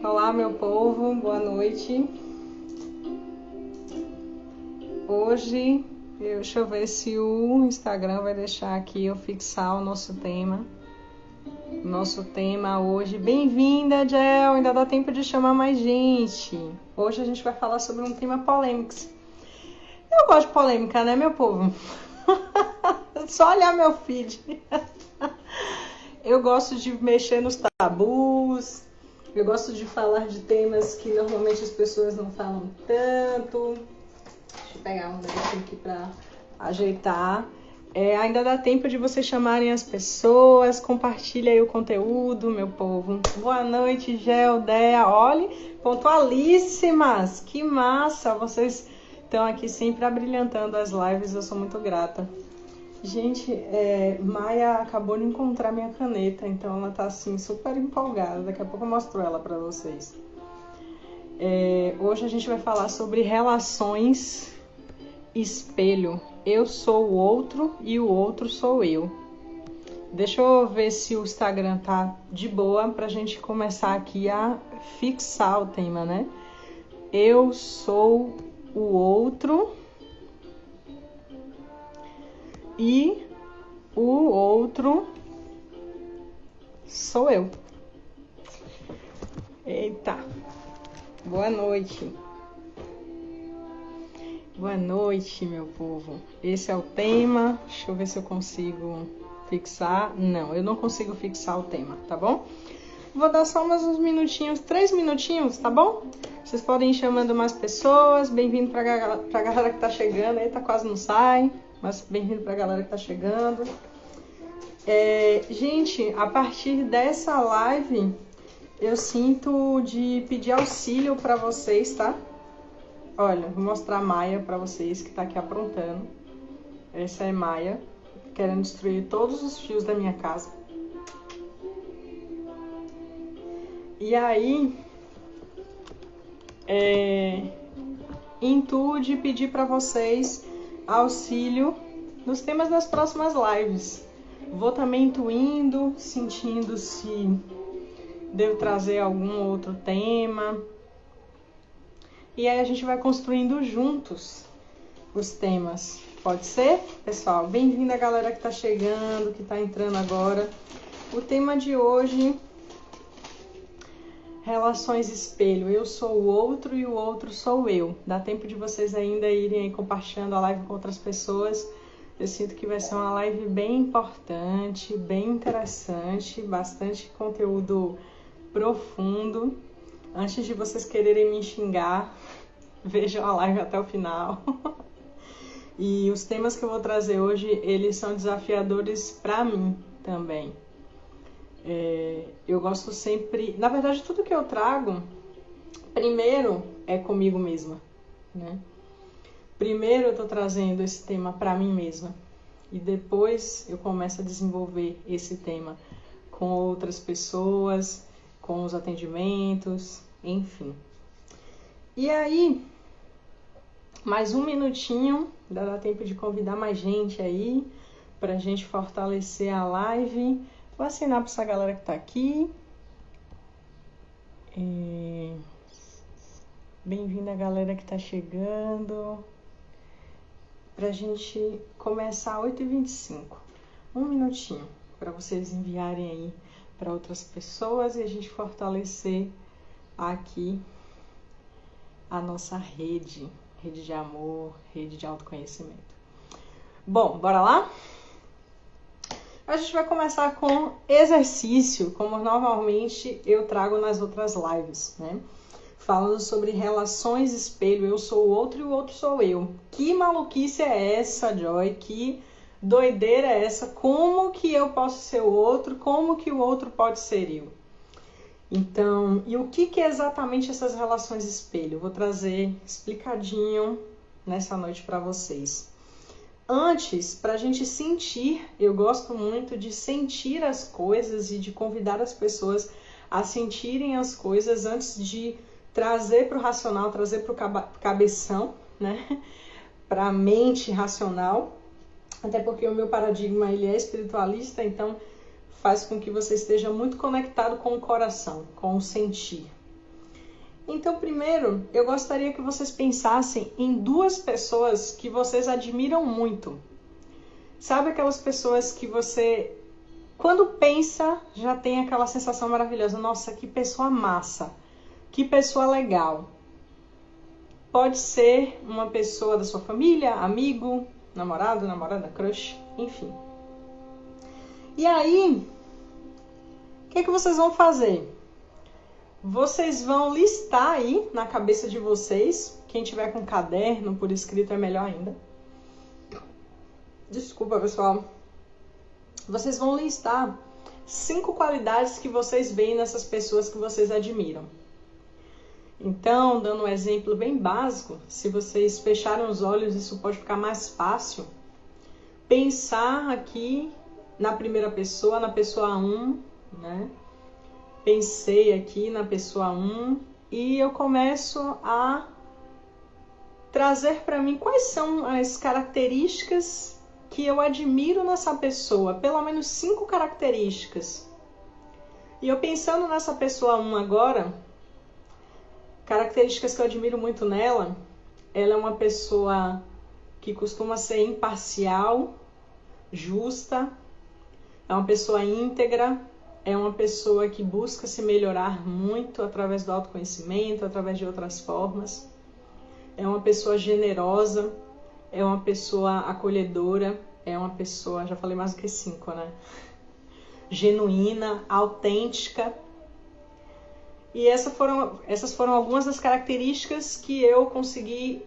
Olá, meu povo, boa noite. Hoje, deixa eu ver se o Instagram vai deixar aqui eu fixar o nosso tema. Nosso tema hoje, bem-vinda, Jel, ainda dá tempo de chamar mais gente. Hoje a gente vai falar sobre um tema polêmico. Eu gosto de polêmica, né, meu povo? Só olhar meu feed. Eu gosto de mexer nos tabus, eu gosto de falar de temas que normalmente as pessoas não falam tanto. Deixa eu pegar um negocinho aqui pra ajeitar. Ainda dá tempo de vocês chamarem as pessoas, compartilha aí o conteúdo, meu povo. Boa noite, Gel, Dea, olhe, pontualíssimas, que massa, vocês estão aqui sempre abrilhantando as lives, eu sou muito grata. Gente, Maia acabou de encontrar minha caneta, então ela tá assim super empolgada, daqui a pouco eu mostro ela pra vocês. Hoje a gente vai falar sobre relações espelho. Eu sou o outro e o outro sou eu. Deixa eu ver se o Instagram tá de boa pra gente começar aqui a fixar o tema, né? Eu sou o outro e o outro sou eu. Eita, boa noite. Boa noite, meu povo. Esse é o tema. Deixa eu ver se eu consigo fixar. Não, eu não consigo fixar o tema, tá bom? Vou dar só mais uns minutinhos, 3 minutinhos, tá bom? Vocês podem ir chamando mais pessoas. Bem-vindo pra galera que tá chegando. Eita, quase não sai. Mas bem-vindo pra galera que tá chegando. Gente, a partir dessa live, eu sinto de pedir auxílio pra vocês, tá? Olha, vou mostrar a Maia pra vocês que tá aqui aprontando. Essa é Maia, querendo destruir todos os fios da minha casa. E aí, intuo de pedir pra vocês auxílio nos temas das próximas lives. Vou também intuindo, sentindo se devo trazer algum outro tema. E aí a gente vai construindo juntos os temas. Pode ser? Pessoal, bem-vinda a galera que tá chegando, que tá entrando agora. O tema de hoje, relações espelho. Eu sou o outro e o outro sou eu. Dá tempo de vocês ainda irem aí compartilhando a live com outras pessoas. Eu sinto que vai ser uma live bem importante, bem interessante, bastante conteúdo profundo. Antes de vocês quererem me xingar, vejam a live até o final. E os temas que eu vou trazer hoje, eles são desafiadores para mim também. Eu gosto sempre... Na verdade, tudo que eu trago, primeiro é comigo mesma, né? Primeiro eu tô trazendo esse tema para mim mesma. E depois eu começo a desenvolver esse tema com outras pessoas, com os atendimentos, enfim. E aí, mais um minutinho, dá tempo de convidar mais gente aí, pra gente fortalecer a live. Vou assinar pra essa galera que tá aqui. Bem-vinda a galera que tá chegando. Pra gente começar 8h25. Um minutinho, pra vocês enviarem aí para outras pessoas e a gente fortalecer aqui a nossa rede de amor, rede de autoconhecimento. Bom, bora lá? A gente vai começar com exercício, como normalmente eu trago nas outras lives, né? Falando sobre relações espelho, eu sou o outro e o outro sou eu. Que maluquice é essa, Joy? Que doideira é essa? Como que eu posso ser o outro? Como que o outro pode ser eu? Então, e o que é exatamente essas relações espelho? Eu vou trazer explicadinho nessa noite para vocês. Antes, para a gente sentir, eu gosto muito de sentir as coisas e de convidar as pessoas a sentirem as coisas antes de trazer para o racional, trazer para o cabeção, né? Para a mente racional. Até porque o meu paradigma ele é espiritualista, então faz com que você esteja muito conectado com o coração, com o sentir. Então, primeiro, eu gostaria que vocês pensassem em 2 pessoas que vocês admiram muito. Sabe aquelas pessoas que você, quando pensa, já tem aquela sensação maravilhosa. Nossa, que pessoa massa, que pessoa legal. Pode ser uma pessoa da sua família, amigo, namorado, namorada, crush, enfim. E aí, o que vocês vão fazer? Vocês vão listar aí na cabeça de vocês, quem tiver com caderno por escrito é melhor ainda. Desculpa, pessoal. Vocês vão listar 5 qualidades que vocês veem nessas pessoas que vocês admiram. Então, dando um exemplo bem básico, se vocês fecharem os olhos, isso pode ficar mais fácil. Pensar aqui na primeira pessoa, na pessoa 1, né? Pensei aqui na pessoa 1 e eu começo a trazer para mim quais são as características que eu admiro nessa pessoa, pelo menos 5 características. E eu pensando nessa pessoa 1 agora, características que eu admiro muito nela, ela é uma pessoa que costuma ser imparcial, justa, é uma pessoa íntegra, é uma pessoa que busca se melhorar muito através do autoconhecimento, através de outras formas. É uma pessoa generosa, é uma pessoa acolhedora, é uma pessoa, já falei mais do que 5, né? Genuína, autêntica. E essas foram algumas das características que eu consegui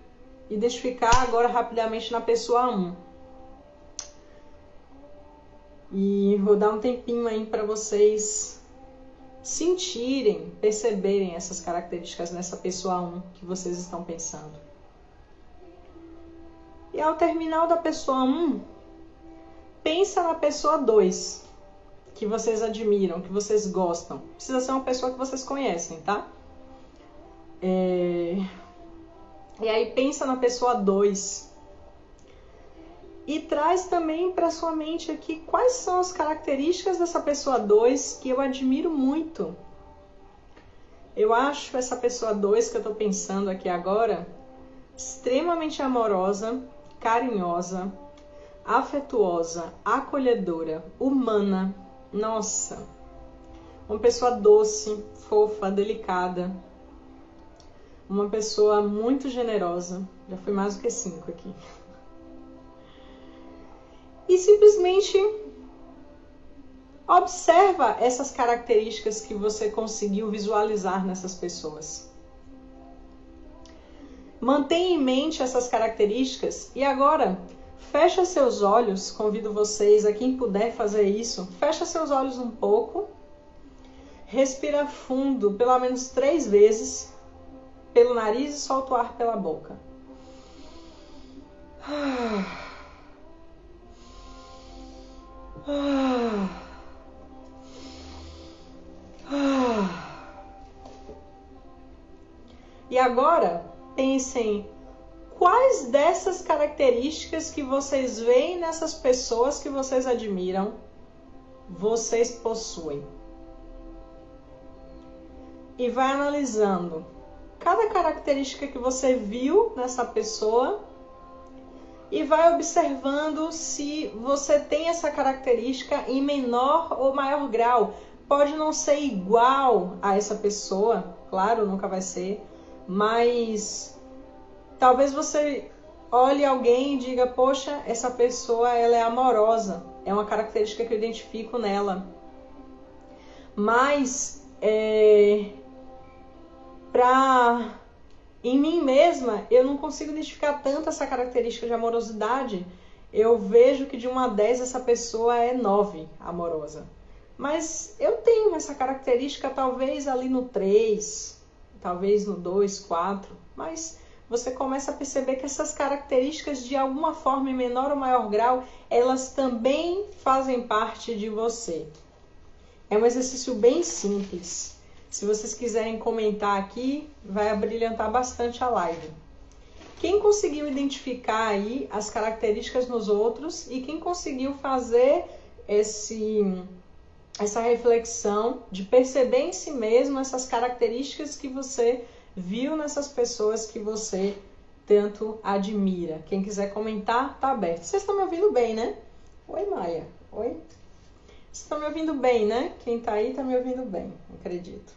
identificar agora rapidamente na pessoa 1. E vou dar um tempinho aí para vocês sentirem, perceberem essas características nessa pessoa 1 que vocês estão pensando. E ao terminar da pessoa 1, pensa na pessoa 2. Que vocês admiram, que vocês gostam. Precisa ser uma pessoa que vocês conhecem, tá? E aí pensa na pessoa 2. E traz também para sua mente aqui quais são as características dessa pessoa 2 que eu admiro muito. Eu acho essa pessoa 2 que eu tô pensando aqui agora extremamente amorosa, carinhosa, afetuosa, acolhedora, humana. Nossa, uma pessoa doce, fofa, delicada, uma pessoa muito generosa, já fui mais do que 5 aqui. E simplesmente observa essas características que você conseguiu visualizar nessas pessoas. Mantenha em mente essas características e agora fecha seus olhos, convido vocês, a quem puder fazer isso, fecha seus olhos um pouco, respira fundo, pelo menos 3 vezes, pelo nariz e solta o ar pela boca. E agora, pensem quais dessas características que vocês veem nessas pessoas que vocês admiram, vocês possuem. E vai analisando cada característica que você viu nessa pessoa e vai observando se você tem essa característica em menor ou maior grau. Pode não ser igual a essa pessoa, claro, nunca vai ser, mas talvez você olhe alguém e diga, poxa, essa pessoa ela é amorosa, é uma característica que eu identifico nela. Mas em mim mesma, eu não consigo identificar tanto essa característica de amorosidade. Eu vejo que de 1 a 10 essa pessoa é 9 amorosa. Mas eu tenho essa característica talvez ali no 3, talvez no 2, 4, mas você começa a perceber que essas características, de alguma forma, em menor ou maior grau, elas também fazem parte de você. É um exercício bem simples. Se vocês quiserem comentar aqui, vai abrilhantar bastante a live. Quem conseguiu identificar aí as características nos outros e quem conseguiu fazer essa reflexão de perceber em si mesmo essas características que você viu nessas pessoas que você tanto admira. Quem quiser comentar, tá aberto. Vocês estão me ouvindo bem, né? Oi, Maia. Oi? Vocês estão me ouvindo bem, né? Quem tá aí tá me ouvindo bem, acredito.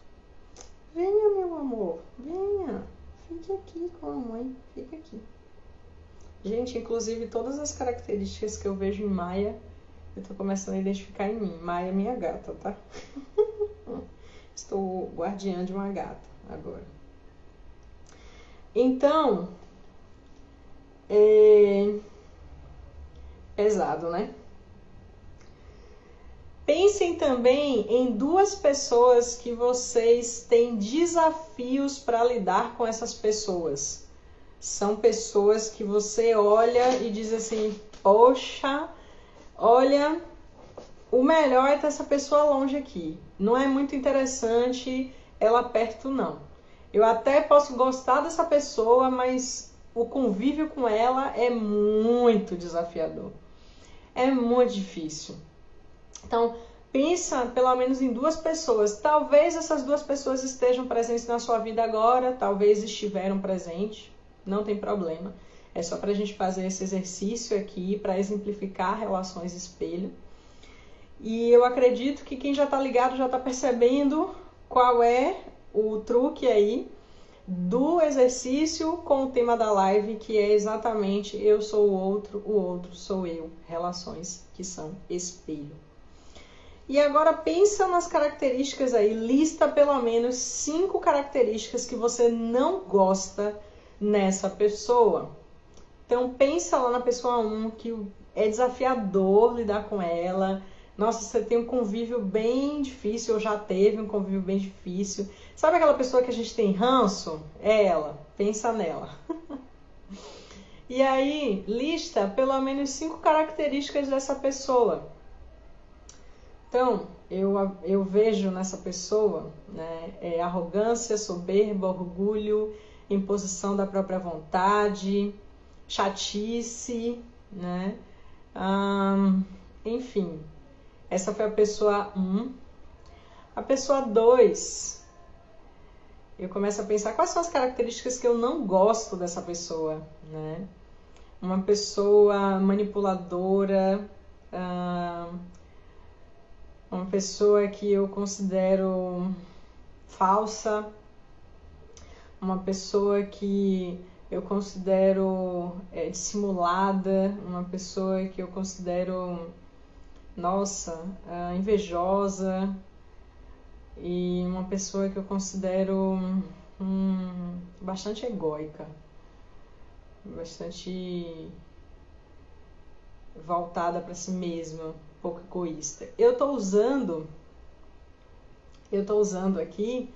Venha, meu amor. Venha. Fique aqui com a mamãe. Fica aqui. Gente, inclusive todas as características que eu vejo em Maia, eu tô começando a identificar em mim. Maia é minha gata, tá? Estou guardiã de uma gata agora. Então, pesado, né? Pensem também em duas pessoas que vocês têm desafios para lidar com essas pessoas. São pessoas que você olha e diz assim, poxa, olha, o melhor é ter essa pessoa longe aqui. Não é muito interessante ela perto, não. Eu até posso gostar dessa pessoa, mas o convívio com ela é muito desafiador. É muito difícil. Então, pensa pelo menos em duas pessoas. Talvez essas duas pessoas estejam presentes na sua vida agora, talvez estiveram presentes, não tem problema. É só para a gente fazer esse exercício aqui para exemplificar relações espelho. E eu acredito que quem já está ligado já está percebendo qual é o truque aí do exercício com o tema da live, que é exatamente eu sou o outro sou eu. Relações que são espelho. E agora pensa nas características aí, lista pelo menos 5 características que você não gosta nessa pessoa. Então pensa lá na pessoa 1, que é desafiador lidar com ela. Nossa, você tem um convívio bem difícil, ou já teve um convívio bem difícil. Sabe aquela pessoa que a gente tem ranço? É ela, pensa nela. E aí, lista pelo menos 5 características dessa pessoa. Então, eu vejo nessa pessoa, né, arrogância, soberba, orgulho, imposição da própria vontade, chatice, né? Enfim, essa foi a pessoa 1. A pessoa 2, eu começo a pensar quais são as características que eu não gosto dessa pessoa, né? Uma pessoa manipuladora, uma pessoa que eu considero falsa, uma pessoa que eu considero dissimulada, uma pessoa que eu considero, nossa, invejosa, e uma pessoa que eu considero bastante egóica, bastante voltada para si mesma, um pouco egoísta. Eu tô usando aqui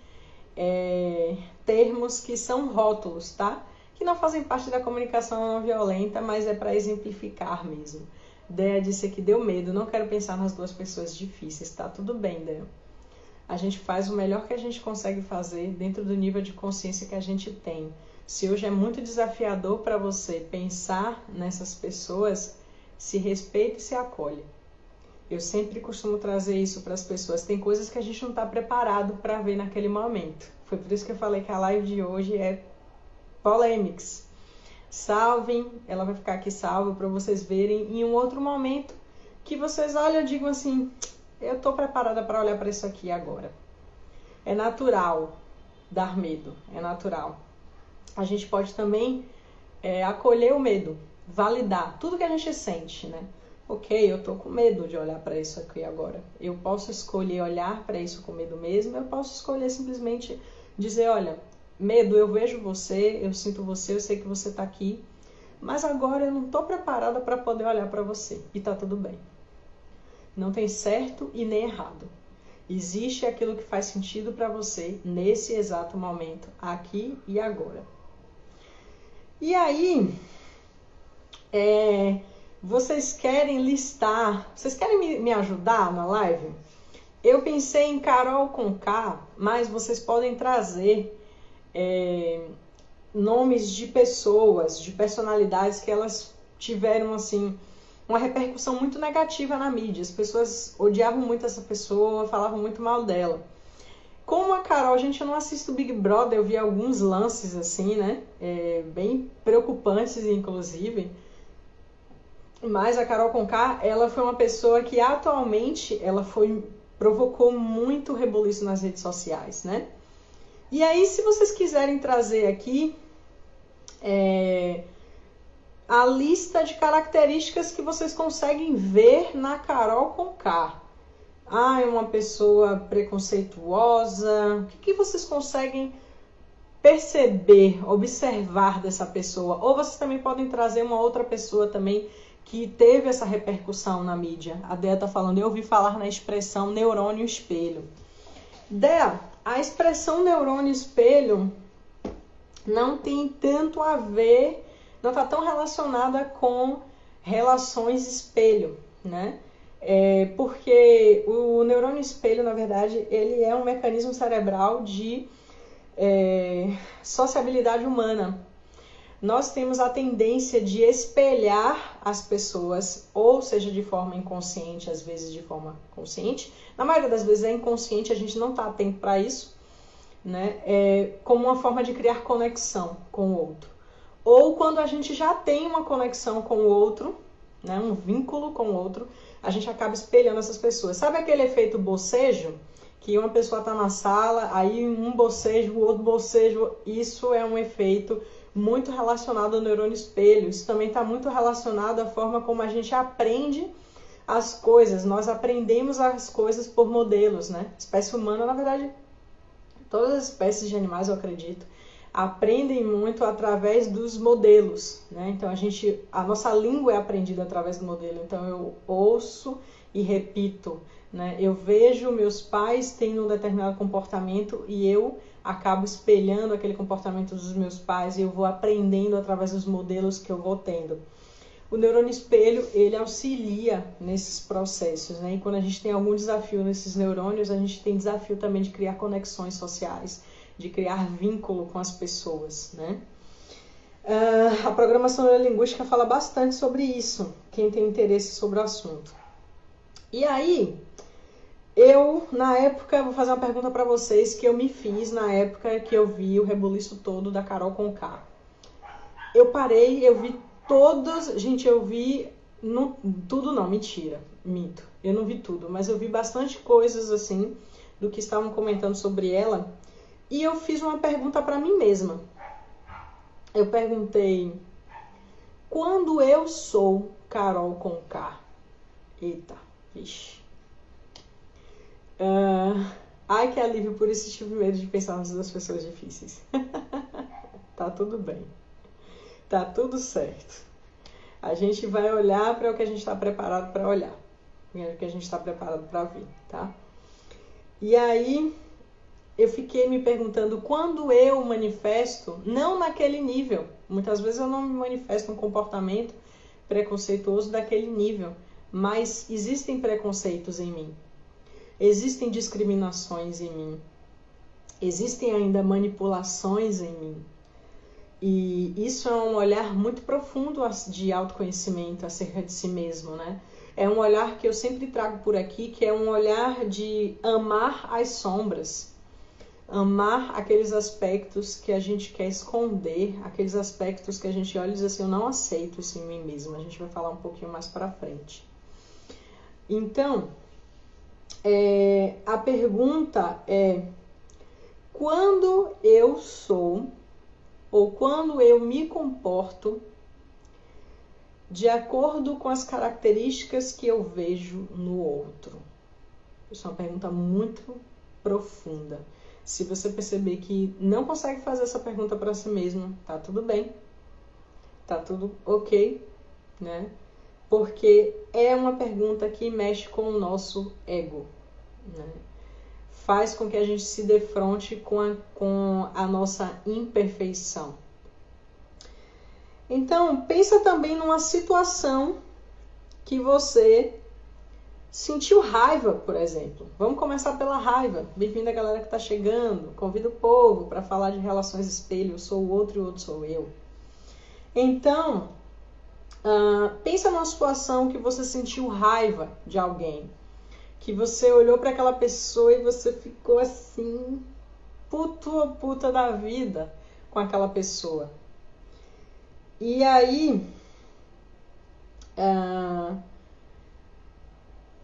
termos que são rótulos, tá? Que não fazem parte da comunicação não violenta, mas é para exemplificar mesmo. Dea disse que deu medo, não quero pensar nas duas pessoas difíceis, tá tudo bem, Dea. A gente faz o melhor que a gente consegue fazer dentro do nível de consciência que a gente tem. Se hoje é muito desafiador para você pensar nessas pessoas, se respeita e se acolhe. Eu sempre costumo trazer isso para as pessoas. Tem coisas que a gente não está preparado para ver naquele momento. Foi por isso que eu falei que a live de hoje é polêmicas. Salvem, ela vai ficar aqui salva para vocês verem em um outro momento que vocês olham e digam assim, eu estou preparada para olhar para isso aqui agora. É natural dar medo, é natural. A gente pode também acolher o medo, validar tudo que a gente sente, né? Ok, eu tô com medo de olhar para isso aqui agora. Eu posso escolher olhar para isso com medo mesmo, eu posso escolher simplesmente dizer, olha, medo, eu vejo você, eu sinto você, eu sei que você tá aqui, mas agora eu não tô preparada para poder olhar para você. E tá tudo bem. Não tem certo e nem errado. Existe aquilo que faz sentido para você nesse exato momento, aqui e agora. E aí, vocês querem listar, vocês querem me ajudar na live? Eu pensei em Carol com K, mas vocês podem trazer nomes de pessoas, de personalidades que elas tiveram, assim, uma repercussão muito negativa na mídia. As pessoas odiavam muito essa pessoa, falavam muito mal dela. Como a Carol, gente, eu não assisto Big Brother, eu vi alguns lances assim, né? Bem preocupantes, inclusive. Mas a Carol Conká, ela foi uma pessoa que atualmente provocou muito rebuliço nas redes sociais, né? E aí, se vocês quiserem trazer aqui a lista de características que vocês conseguem ver na Carol Conká. É uma pessoa preconceituosa. O que vocês conseguem perceber, observar dessa pessoa? Ou vocês também podem trazer uma outra pessoa também que teve essa repercussão na mídia. A Dea tá falando, eu ouvi falar na expressão neurônio espelho. Dea, a expressão neurônio espelho não tem tanto a ver, não está tão relacionada com relações espelho, né? Porque o neurônio espelho, na verdade, ele é um mecanismo cerebral de sociabilidade humana. Nós temos a tendência de espelhar as pessoas, ou seja, de forma inconsciente, às vezes de forma consciente. Na maioria das vezes é inconsciente, a gente não está atento para isso, né? Como uma forma de criar conexão com o outro. Ou quando a gente já tem uma conexão com o outro, né? Um vínculo com o outro, a gente acaba espelhando essas pessoas. Sabe aquele efeito bocejo? Que uma pessoa está na sala, aí um bocejo, o outro bocejo. Isso é um efeito muito relacionado ao neurônio espelho. Isso também está muito relacionado à forma como a gente aprende as coisas. Nós aprendemos as coisas por modelos, né? A espécie humana, na verdade, todas as espécies de animais, eu acredito, aprendem muito através dos modelos, né? Então a nossa língua é aprendida através do modelo. Então eu ouço e repito, né? Eu vejo meus pais tendo um determinado comportamento e eu acabo espelhando aquele comportamento dos meus pais e eu vou aprendendo através dos modelos que eu vou tendo. O neurônio espelho, ele auxilia nesses processos, né? E quando a gente tem algum desafio nesses neurônios, a gente tem desafio também de criar conexões sociais, de criar vínculo com as pessoas, né? A programação neurolinguística fala bastante sobre isso, quem tem interesse sobre o assunto. E aí, na época, vou fazer uma pergunta para vocês que eu me fiz na época que eu vi o rebuliço todo da Carol Conká. Eu parei, eu vi todas, gente, eu vi tudo não, mentira, mito. Eu não vi tudo, mas eu vi bastante coisas assim do que estavam comentando sobre ela. E eu fiz uma pergunta para mim mesma. Eu perguntei, quando eu sou Carol Conká? Eita, vixe. Ai, que alívio, por isso tive medo de pensar nas pessoas difíceis. Tá tudo bem. Tá tudo certo. A gente vai olhar para o que a gente está preparado para olhar. O que a gente está preparado para ver, tá? E aí, eu fiquei me perguntando, quando eu manifesto, não naquele nível. Muitas vezes eu não me manifesto um comportamento preconceituoso daquele nível. Mas existem preconceitos em mim. Existem discriminações em mim. Existem ainda manipulações em mim. E isso é um olhar muito profundo de autoconhecimento acerca de si mesmo, né? É um olhar que eu sempre trago por aqui, que é um olhar de amar as sombras. Amar aqueles aspectos que a gente quer esconder, aqueles aspectos que a gente olha e diz assim, eu não aceito isso em mim mesmo. A gente vai falar um pouquinho mais pra frente. Então, a pergunta é, quando eu sou, ou quando eu me comporto de acordo com as características que eu vejo no outro? Isso é uma pergunta muito profunda. Se você perceber que não consegue fazer essa pergunta para si mesmo, tá tudo bem, tá tudo ok, né? Porque é uma pergunta que mexe com o nosso ego, né? Faz com que a gente se defronte com a nossa imperfeição. Então, pensa também numa situação que você sentiu raiva, por exemplo. Vamos começar pela raiva. Bem-vinda, galera que está chegando. Convido o povo para falar de relações espelho. Eu sou o outro e o outro sou eu. Então, pensa numa situação que você sentiu raiva de alguém, que você olhou para aquela pessoa e você ficou assim, puto ou puta da vida com aquela pessoa. E aí,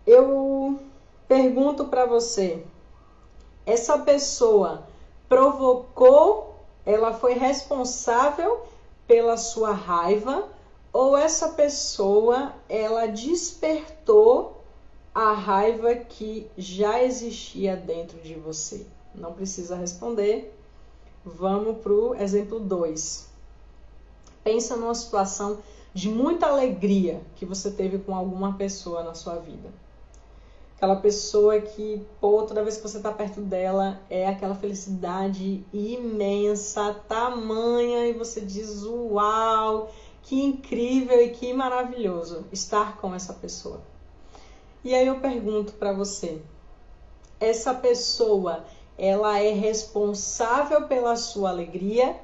eu pergunto para você, essa pessoa provocou, ela foi responsável pela sua raiva, ou essa pessoa, ela despertou a raiva que já existia dentro de você? Não precisa responder. Vamos para o exemplo 2. Pensa numa situação de muita alegria que você teve com alguma pessoa na sua vida. Aquela pessoa que, toda vez que você está perto dela, é aquela felicidade imensa, tamanha, e você diz, uau, que incrível e que maravilhoso estar com essa pessoa. E aí eu pergunto para você, essa pessoa, ela é responsável pela sua alegria,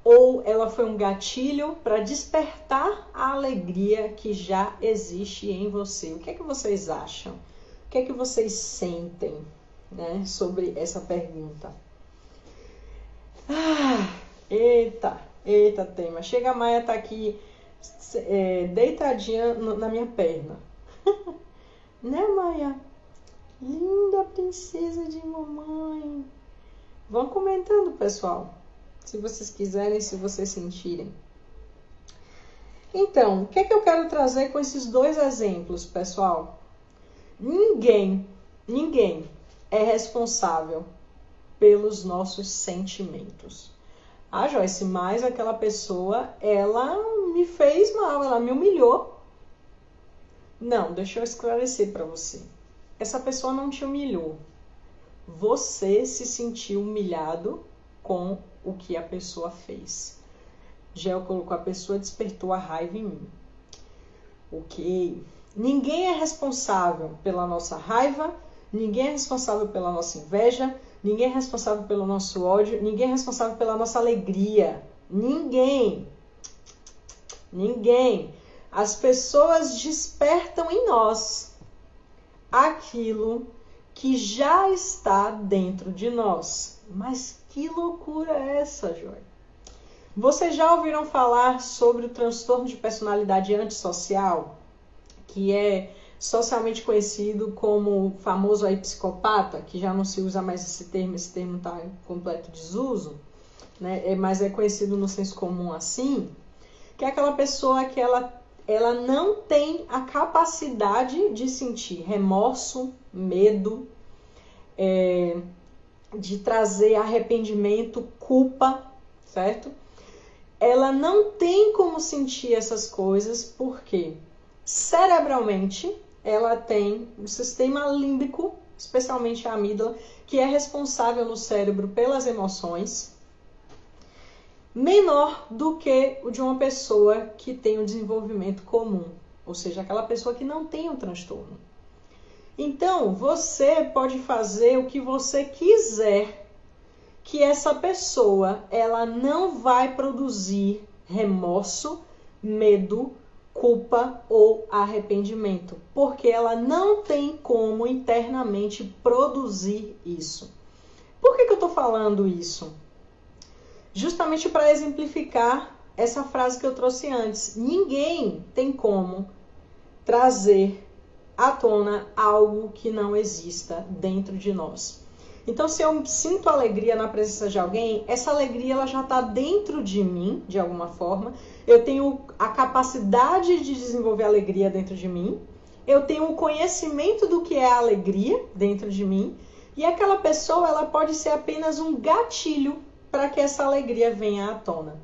ou ela foi um gatilho para despertar a alegria que já existe em você? O que é que vocês acham? O que é que vocês sentem, né, sobre essa pergunta? Eita tema. Chega, a Maia tá aqui deitadinha na minha perna. Né, Maia? Linda princesa de mamãe. Vão comentando, pessoal, se vocês quiserem, se vocês sentirem. Então, o que é que eu quero trazer com esses 2 exemplos, pessoal? Ninguém é responsável pelos nossos sentimentos. Joyce, mas aquela pessoa, ela me fez mal, ela me humilhou. Não, deixa eu esclarecer para você. Essa pessoa não te humilhou. Você se sentiu humilhado com o que a pessoa fez. Gel colocou, a pessoa despertou a raiva em mim. Ok. Ninguém é responsável pela nossa raiva, ninguém é responsável pela nossa inveja, ninguém é responsável pelo nosso ódio, ninguém é responsável pela nossa alegria. Ninguém. As pessoas despertam em nós aquilo que já está dentro de nós. Mas que loucura é essa, Joy? Vocês já ouviram falar sobre o transtorno de personalidade antissocial, que é socialmente conhecido como o famoso aí psicopata, que já não se usa mais esse termo está em completo desuso, né? Mas é conhecido no senso comum assim, que é aquela pessoa que ela não tem a capacidade de sentir remorso, medo, de trazer arrependimento, culpa, certo? Ela não tem como sentir essas coisas porque cerebralmente ela tem um sistema límbico, especialmente a amígdala, que é responsável no cérebro pelas emoções, menor do que o de uma pessoa que tem um desenvolvimento comum, ou seja, aquela pessoa que não tem um transtorno. Então, você pode fazer o que você quiser, que essa pessoa, ela não vai produzir remorso, medo, culpa ou arrependimento, porque ela não tem como internamente produzir isso. Por que eu estou falando isso? Justamente para exemplificar essa frase que eu trouxe antes. Ninguém tem como trazer à tona algo que não exista dentro de nós. Então, se eu sinto alegria na presença de alguém, essa alegria ela já está dentro de mim, de alguma forma. Eu tenho a capacidade de desenvolver alegria dentro de mim. Eu tenho o conhecimento do que é a alegria dentro de mim. E aquela pessoa ela pode ser apenas um gatilho para que essa alegria venha à tona.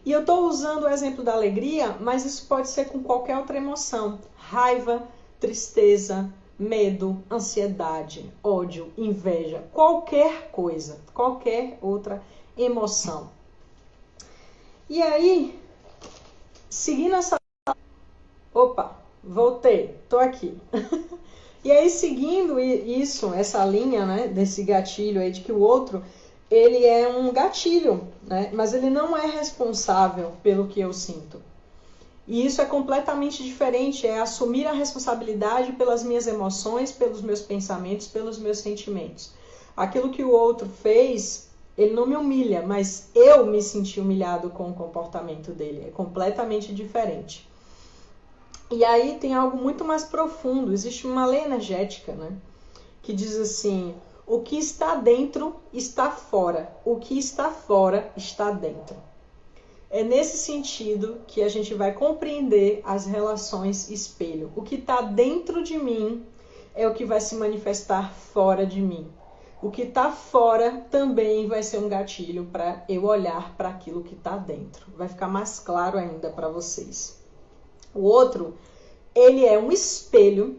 E eu estou usando o exemplo da alegria, mas isso pode ser com qualquer outra emoção. Raiva, tristeza, medo, ansiedade, ódio, inveja, qualquer coisa, qualquer outra emoção. E aí, seguindo essa... Opa, voltei, tô aqui. E aí, seguindo isso, essa linha, né, desse gatilho aí de que o outro, ele é um gatilho, né, mas ele não é responsável pelo que eu sinto. E isso é completamente diferente, é assumir a responsabilidade pelas minhas emoções, pelos meus pensamentos, pelos meus sentimentos. Aquilo que o outro fez, ele não me humilha, mas eu me senti humilhado com o comportamento dele. É completamente diferente. E aí tem algo muito mais profundo. Existe uma lei energética, né? Que diz assim: o que está dentro está fora. O que está fora está dentro. É nesse sentido que a gente vai compreender as relações espelho. O que está dentro de mim é o que vai se manifestar fora de mim. O que está fora também vai ser um gatilho para eu olhar para aquilo que está dentro. Vai ficar mais claro ainda para vocês. O outro, ele é um espelho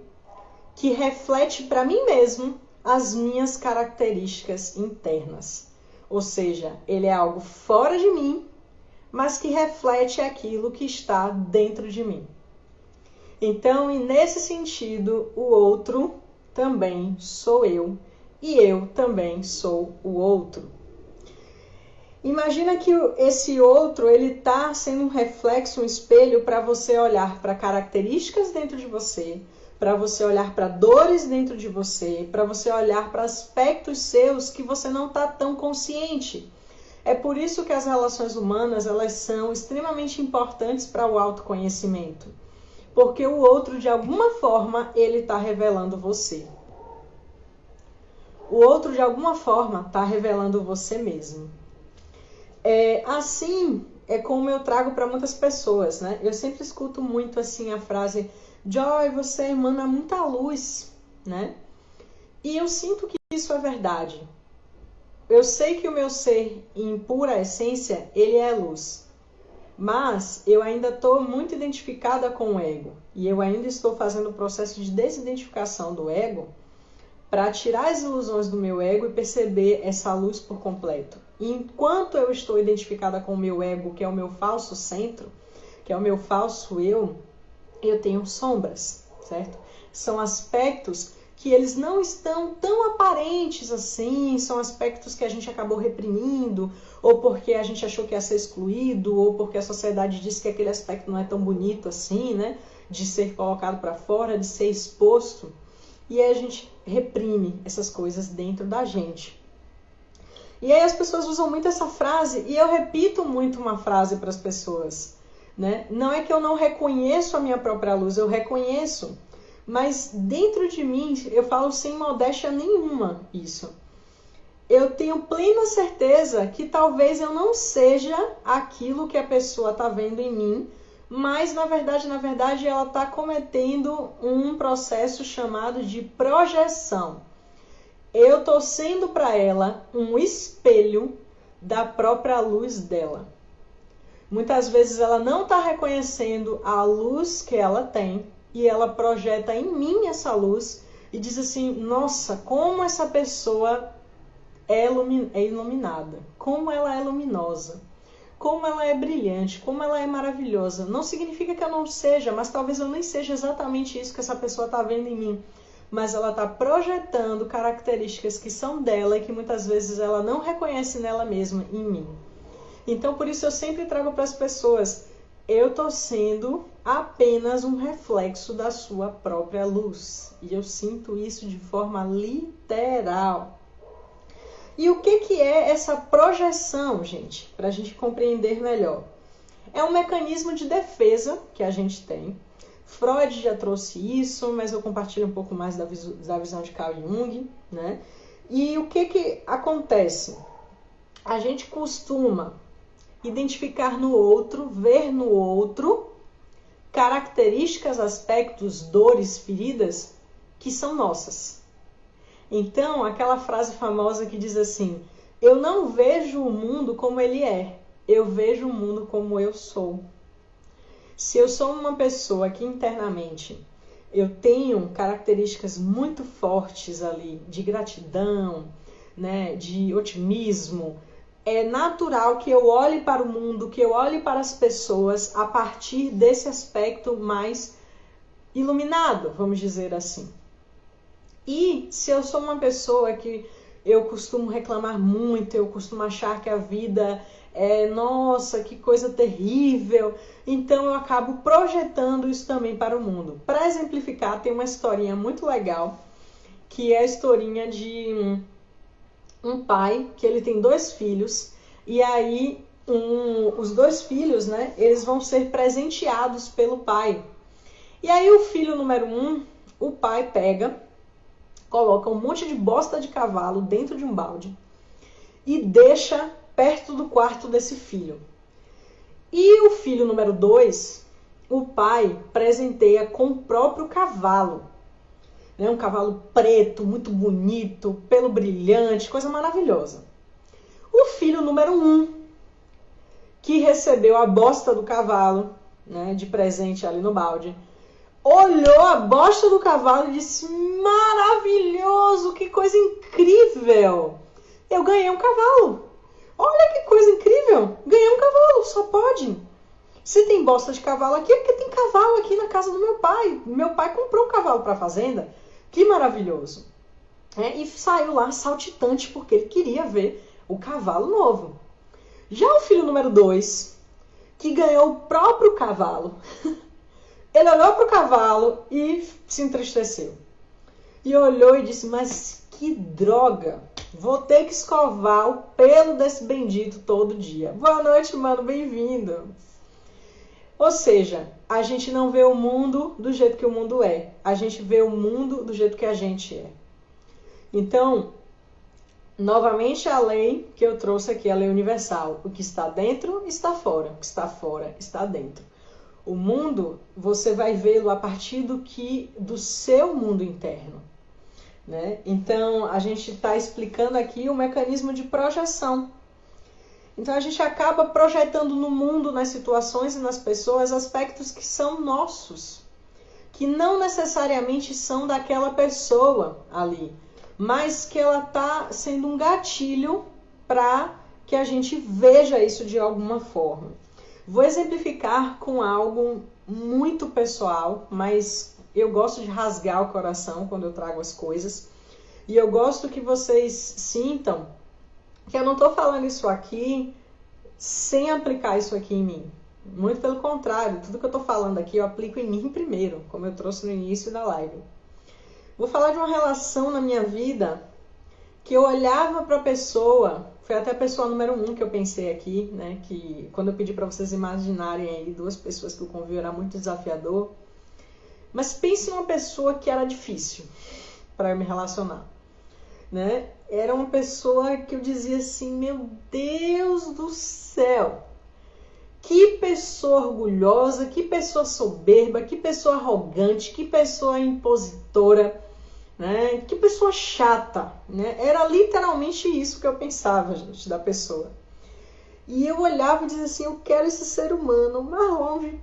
que reflete para mim mesmo as minhas características internas. Ou seja, ele é algo fora de mim, mas que reflete aquilo que está dentro de mim. Então, e nesse sentido, o outro também sou eu, e eu também sou o outro. Imagina que esse outro, ele está sendo um reflexo, um espelho para você olhar para características dentro de você, para você olhar para dores dentro de você, para você olhar para aspectos seus que você não está tão consciente. É por isso que as relações humanas, elas são extremamente importantes para o autoconhecimento. Porque o outro, de alguma forma, ele está revelando você. O outro, de alguma forma, está revelando você mesmo. Assim é como eu trago para muitas pessoas, né? Eu sempre escuto muito assim a frase: Joy, você emana muita luz, né? E eu sinto que isso é verdade. Eu sei que o meu ser, em pura essência, ele é luz. Mas eu ainda estou muito identificada com o ego. E eu ainda estou fazendo o processo de desidentificação do ego para tirar as ilusões do meu ego e perceber essa luz por completo. E enquanto eu estou identificada com o meu ego, que é o meu falso centro, que é o meu falso eu tenho sombras, certo? São aspectos que eles não estão tão aparentes assim, são aspectos que a gente acabou reprimindo, ou porque a gente achou que ia ser excluído, ou porque a sociedade disse que aquele aspecto não é tão bonito assim, né? De ser colocado para fora, de ser exposto. E aí a gente reprime essas coisas dentro da gente. E aí as pessoas usam muito essa frase, e eu repito muito uma frase para as pessoas, né? Não é que eu não reconheço a minha própria luz, eu reconheço. Mas dentro de mim, eu falo sem modéstia nenhuma isso. Eu tenho plena certeza que talvez eu não seja aquilo que a pessoa está vendo em mim, mas na verdade ela está cometendo um processo chamado de projeção. Eu estou sendo para ela um espelho da própria luz dela. Muitas vezes ela não está reconhecendo a luz que ela tem, e ela projeta em mim essa luz e diz assim: nossa, como essa pessoa é iluminada, como ela é luminosa, como ela é brilhante, como ela é maravilhosa. Não significa que eu não seja, mas talvez eu nem seja exatamente isso que essa pessoa está vendo em mim. Mas ela está projetando características que são dela e que muitas vezes ela não reconhece nela mesma, em mim. Então, por isso eu sempre trago para as pessoas: eu estou sendo apenas um reflexo da sua própria luz. E eu sinto isso de forma literal. E o que é essa projeção, gente? Para a gente compreender melhor. É um mecanismo de defesa que a gente tem. Freud já trouxe isso, mas eu compartilho um pouco mais da visão de Carl Jung, né? E o que acontece? A gente costuma identificar no outro, ver no outro características, aspectos, dores, feridas que são nossas. Então, aquela frase famosa que diz assim: eu não vejo o mundo como ele é, eu vejo o mundo como eu sou. Se eu sou uma pessoa que internamente eu tenho características muito fortes ali de gratidão, né, de otimismo, é natural que eu olhe para o mundo, que eu olhe para as pessoas a partir desse aspecto mais iluminado, vamos dizer assim. E se eu sou uma pessoa que eu costumo reclamar muito, eu costumo achar que a vida é, nossa, que coisa terrível. Então eu acabo projetando isso também para o mundo. Para exemplificar, tem uma historinha muito legal, que é a historinha de um pai, que ele tem 2 filhos, e aí os 2 filhos, né, eles vão ser presenteados pelo pai. E aí o filho número 1, o pai pega, coloca um monte de bosta de cavalo dentro de um balde e deixa perto do quarto desse filho. E o filho número 2, o pai presenteia com o próprio cavalo. Né? Um cavalo preto, muito bonito, pelo brilhante, coisa maravilhosa. O filho número 1, que recebeu a bosta do cavalo, né, de presente ali no balde, olhou a bosta do cavalo e disse: maravilhoso, que coisa incrível! Eu ganhei um cavalo. Olha que coisa incrível! Ganhei um cavalo, só pode. Se tem bosta de cavalo aqui, é porque tem cavalo aqui na casa do meu pai. Meu pai comprou um cavalo para a fazenda. Que maravilhoso. E saiu lá saltitante porque ele queria ver o cavalo novo. Já o filho número 2, que ganhou o próprio cavalo, ele olhou para o cavalo e se entristeceu. E olhou e disse: mas que droga, vou ter que escovar o pelo desse bendito todo dia. Boa noite, mano, bem-vindo. Ou seja, a gente não vê o mundo do jeito que o mundo é. A gente vê o mundo do jeito que a gente é. Então, novamente a lei que eu trouxe aqui, a lei universal. O que está dentro, está fora. O que está fora, está dentro. O mundo, você vai vê-lo a partir do seu mundo interno. Né? Então, a gente está explicando aqui o mecanismo de projeção. Então, a gente acaba projetando no mundo, nas situações e nas pessoas, aspectos que são nossos, que não necessariamente são daquela pessoa ali, mas que ela está sendo um gatilho para que a gente veja isso de alguma forma. Vou exemplificar com algo muito pessoal, mas eu gosto de rasgar o coração quando eu trago as coisas. E eu gosto que vocês sintam que eu não estou falando isso aqui sem aplicar isso aqui em mim. Muito pelo contrário, tudo que eu estou falando aqui eu aplico em mim primeiro, como eu trouxe no início da live. Vou falar de uma relação na minha vida que eu olhava para a pessoa, foi até a pessoa número 1 que eu pensei aqui, né? Que quando eu pedi para vocês imaginarem aí 2 pessoas que o convívio era muito desafiador. Mas pense em uma pessoa que era difícil para eu me relacionar. Né? Era uma pessoa que eu dizia assim: meu Deus do céu, que pessoa orgulhosa, que pessoa soberba, que pessoa arrogante, que pessoa impositora, né? Que pessoa chata, né? Era literalmente isso que eu pensava, gente, da pessoa. E eu olhava e dizia assim: eu quero esse ser humano o mais longe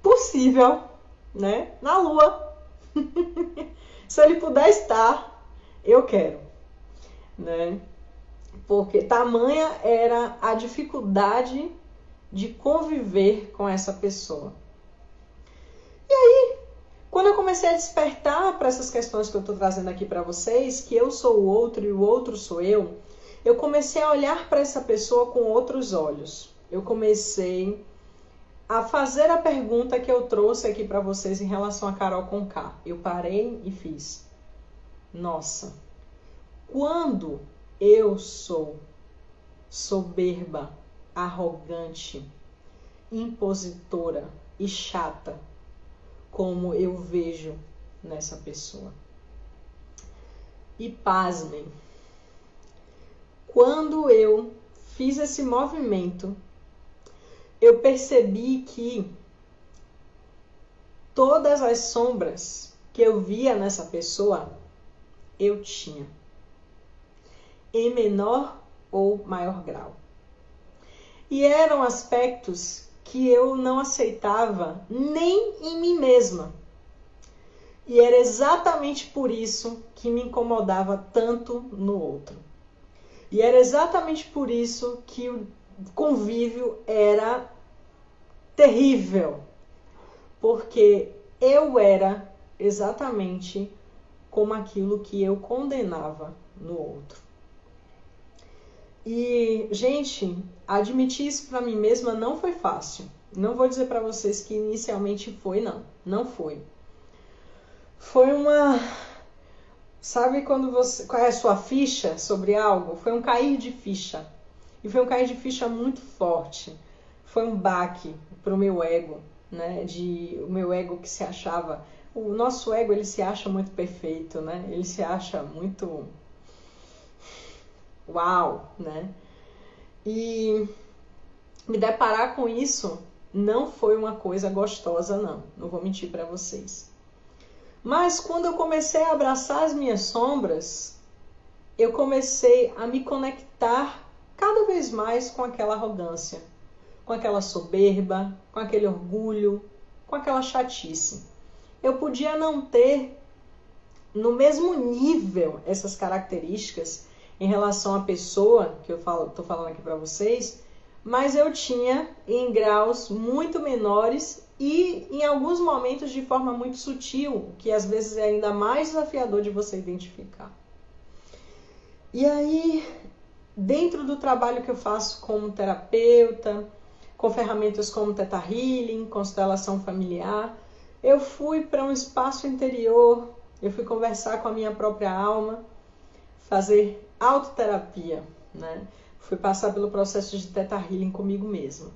possível, né? Na Lua. Se ele puder estar, eu quero. Né? Porque tamanha era a dificuldade de conviver com essa pessoa. E aí, quando eu comecei a despertar para essas questões que eu estou trazendo aqui para vocês, que eu sou o outro e o outro sou eu comecei a olhar para essa pessoa com outros olhos. Eu comecei a fazer a pergunta que eu trouxe aqui para vocês em relação a Carol Conká. Eu parei e fiz: nossa, quando eu sou soberba, arrogante, impositora e chata, como eu vejo nessa pessoa? E pasmem, quando eu fiz esse movimento, eu percebi que todas as sombras que eu via nessa pessoa, eu tinha, em menor ou maior grau. E eram aspectos que eu não aceitava nem em mim mesma. E era exatamente por isso que me incomodava tanto no outro. E era exatamente por isso que o convívio era terrível. Porque eu era exatamente como aquilo que eu condenava no outro. E, gente, admitir isso para mim mesma não foi fácil. Não vou dizer para vocês que inicialmente foi, não. Não foi. Foi uma... Sabe quando você... Qual é a sua ficha sobre algo? Foi um cair de ficha. E foi um cair de ficha muito forte. Foi um baque pro meu ego, né? O meu ego que se achava... O nosso ego, ele se acha muito perfeito, né? Ele se acha muito... Uau, né? E me deparar com isso não foi uma coisa gostosa, não. Não vou mentir para vocês. Mas quando eu comecei a abraçar as minhas sombras, eu comecei a me conectar cada vez mais com aquela arrogância, com aquela soberba, com aquele orgulho, com aquela chatice. Eu podia não ter no mesmo nível essas características em relação à pessoa que eu tô falando aqui para vocês, mas eu tinha em graus muito menores e em alguns momentos de forma muito sutil, que às vezes é ainda mais desafiador de você identificar. E aí, dentro do trabalho que eu faço como terapeuta, com ferramentas como Theta Healing, constelação familiar, eu fui para um espaço interior, eu fui conversar com a minha própria alma, fazer autoterapia, né? Fui passar pelo processo de Theta Healing comigo mesma.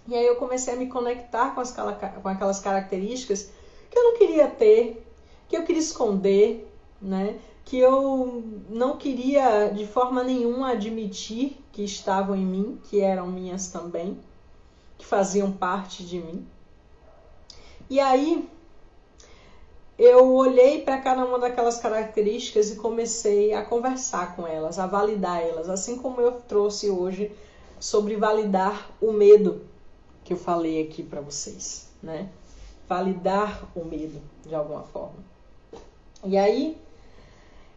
E aí eu comecei a me conectar com aquelas características que eu não queria ter, que eu queria esconder, né? Que eu não queria de forma nenhuma admitir que estavam em mim, que eram minhas também, que faziam parte de mim. E aí eu olhei para cada uma daquelas características e comecei a conversar com elas, a validar elas, assim como eu trouxe hoje sobre validar o medo que eu falei aqui para vocês, né? Validar o medo de alguma forma. E aí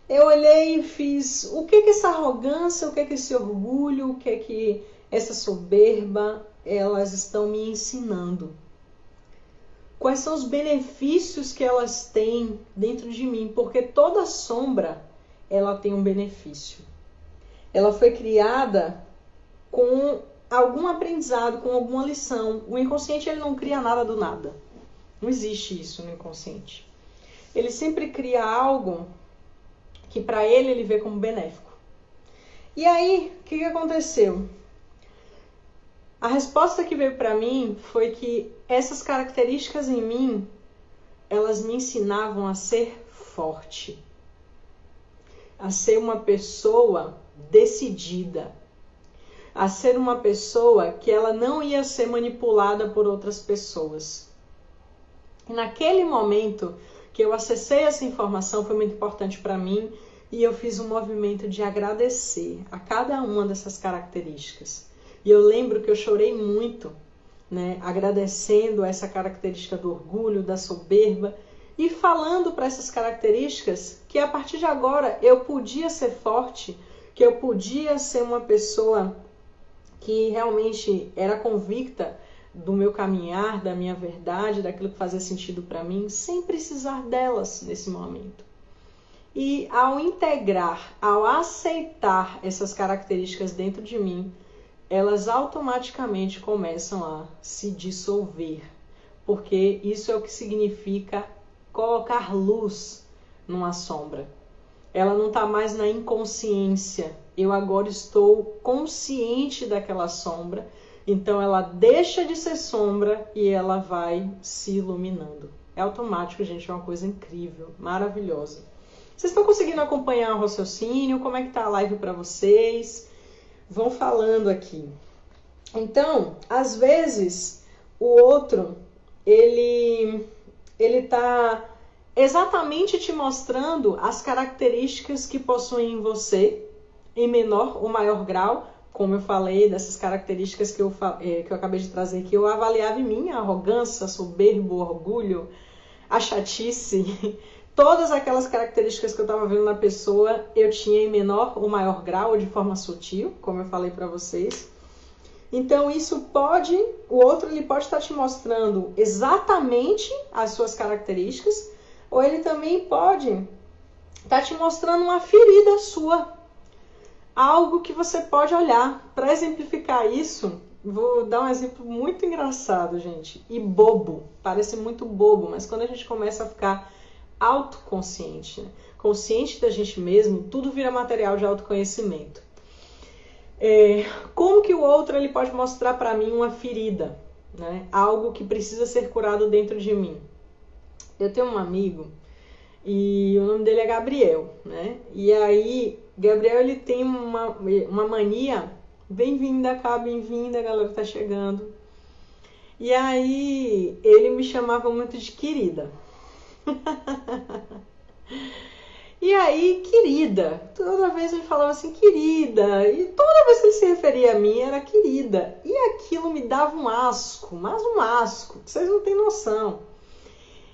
eu olhei e fiz o que essa arrogância, o que esse orgulho, o que essa soberba, elas estão me ensinando. Quais são os benefícios que elas têm dentro de mim? Porque toda sombra, ela tem um benefício. Ela foi criada com algum aprendizado, com alguma lição. O inconsciente, ele não cria nada do nada. Não existe isso no inconsciente. Ele sempre cria algo que para ele vê como benéfico. E aí, o que aconteceu? A resposta que veio para mim foi que essas características em mim, elas me ensinavam a ser forte, a ser uma pessoa decidida, a ser uma pessoa que ela não ia ser manipulada por outras pessoas. E naquele momento que eu acessei essa informação, foi muito importante para mim e eu fiz um movimento de agradecer a cada uma dessas características. E eu lembro que eu chorei muito, né, agradecendo essa característica do orgulho, da soberba, e falando para essas características que a partir de agora eu podia ser forte, que eu podia ser uma pessoa que realmente era convicta do meu caminhar, da minha verdade, daquilo que fazia sentido para mim, sem precisar delas nesse momento. E ao integrar, ao aceitar essas características dentro de mim, elas automaticamente começam a se dissolver, porque isso é o que significa colocar luz numa sombra. Ela não está mais na inconsciência, eu agora estou consciente daquela sombra, então ela deixa de ser sombra e ela vai se iluminando. É automático, gente, é uma coisa incrível, maravilhosa. Vocês estão conseguindo acompanhar o raciocínio? Como é que tá a live para vocês? Vão falando aqui. Então, às vezes, o outro, ele tá exatamente te mostrando as características que possuem em você, em menor ou maior grau, como eu falei, dessas características que eu acabei de trazer, que eu avaliava em mim, a arrogância, a soberbo, o orgulho, a chatice, todas aquelas características que eu estava vendo na pessoa, eu tinha em menor ou maior grau, ou de forma sutil, como eu falei para vocês. Então, o outro ele pode estar te mostrando exatamente as suas características, ou ele também pode estar te mostrando uma ferida sua. algo que você pode olhar. Para exemplificar isso, vou dar um exemplo muito engraçado, gente, e bobo. Parece muito bobo, mas quando a gente começa a ficar autoconsciente, né? Consciente da gente mesmo, tudo vira material de autoconhecimento. Como que o outro ele pode mostrar para mim uma ferida, né? Algo que precisa ser curado dentro de mim. Eu tenho um amigo e o nome dele é Gabriel, né? E aí, Gabriel ele tem uma mania. Bem-vinda, cá, bem-vinda, a galera tá chegando. E aí, ele me chamava muito de querida. E aí, querida, toda vez ele falava assim, querida, e toda vez que ele se referia a mim era querida. E aquilo me dava um asco, mas um asco, que vocês não têm noção.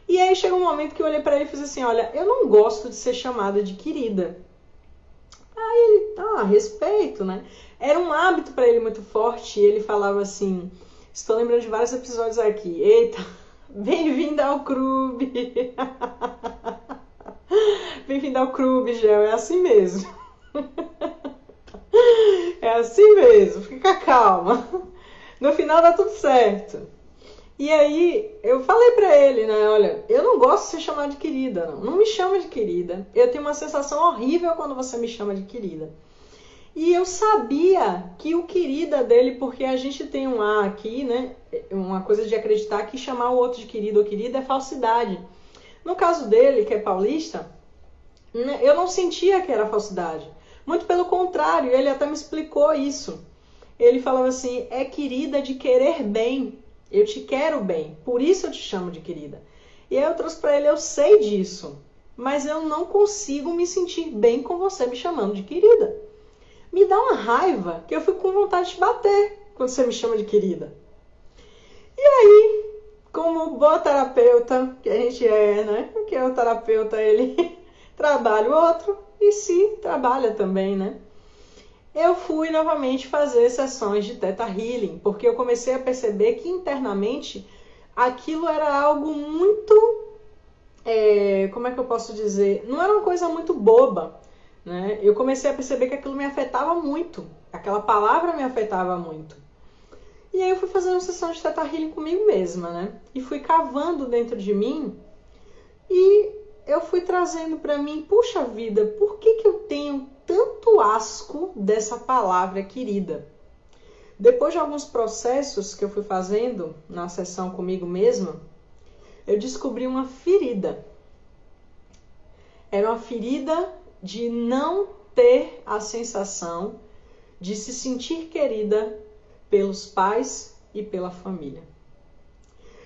E aí chegou um momento que eu olhei pra ele e fiz assim, olha, eu não gosto de ser chamada de querida. Aí ele, respeito, né? Era um hábito pra ele muito forte, e ele falava assim, estou lembrando de vários episódios aqui, eita, bem-vinda ao clube. Bem-vindo ao clube, Gel, é assim mesmo. É assim mesmo, fica calma. No final dá tudo certo. E aí, eu falei pra ele, né, olha, eu não gosto de ser chamada de querida, não. Não me chama de querida. Eu tenho uma sensação horrível quando você me chama de querida. E eu sabia que o querida dele, porque a gente tem um A aqui, né, uma coisa de acreditar que chamar o outro de querido ou querida é falsidade. No caso dele, que é paulista, eu não sentia que era falsidade. Muito pelo contrário, ele até me explicou isso. Ele falava assim, é querida de querer bem. Eu te quero bem, por isso eu te chamo de querida. E aí eu trouxe pra ele, eu sei disso, mas eu não consigo me sentir bem com você me chamando de querida. Me dá uma raiva que eu fico com vontade de te bater quando você me chama de querida. E aí, como boa terapeuta que a gente é, né? Porque o terapeuta, ele trabalha o outro e se trabalha também, né? Eu fui novamente fazer sessões de Theta Healing, porque eu comecei a perceber que internamente aquilo era algo muito, como é que eu posso dizer? Não era uma coisa muito boba, né? Eu comecei a perceber que aquilo me afetava muito, aquela palavra me afetava muito. E aí eu fui fazer uma sessão de Theta Healing comigo mesma, né? E fui cavando dentro de mim e eu fui trazendo para mim, puxa vida, por que eu tenho tanto asco dessa palavra querida? Depois de alguns processos que eu fui fazendo na sessão comigo mesma, eu descobri uma ferida. Era uma ferida de não ter a sensação de se sentir querida pelos pais e pela família.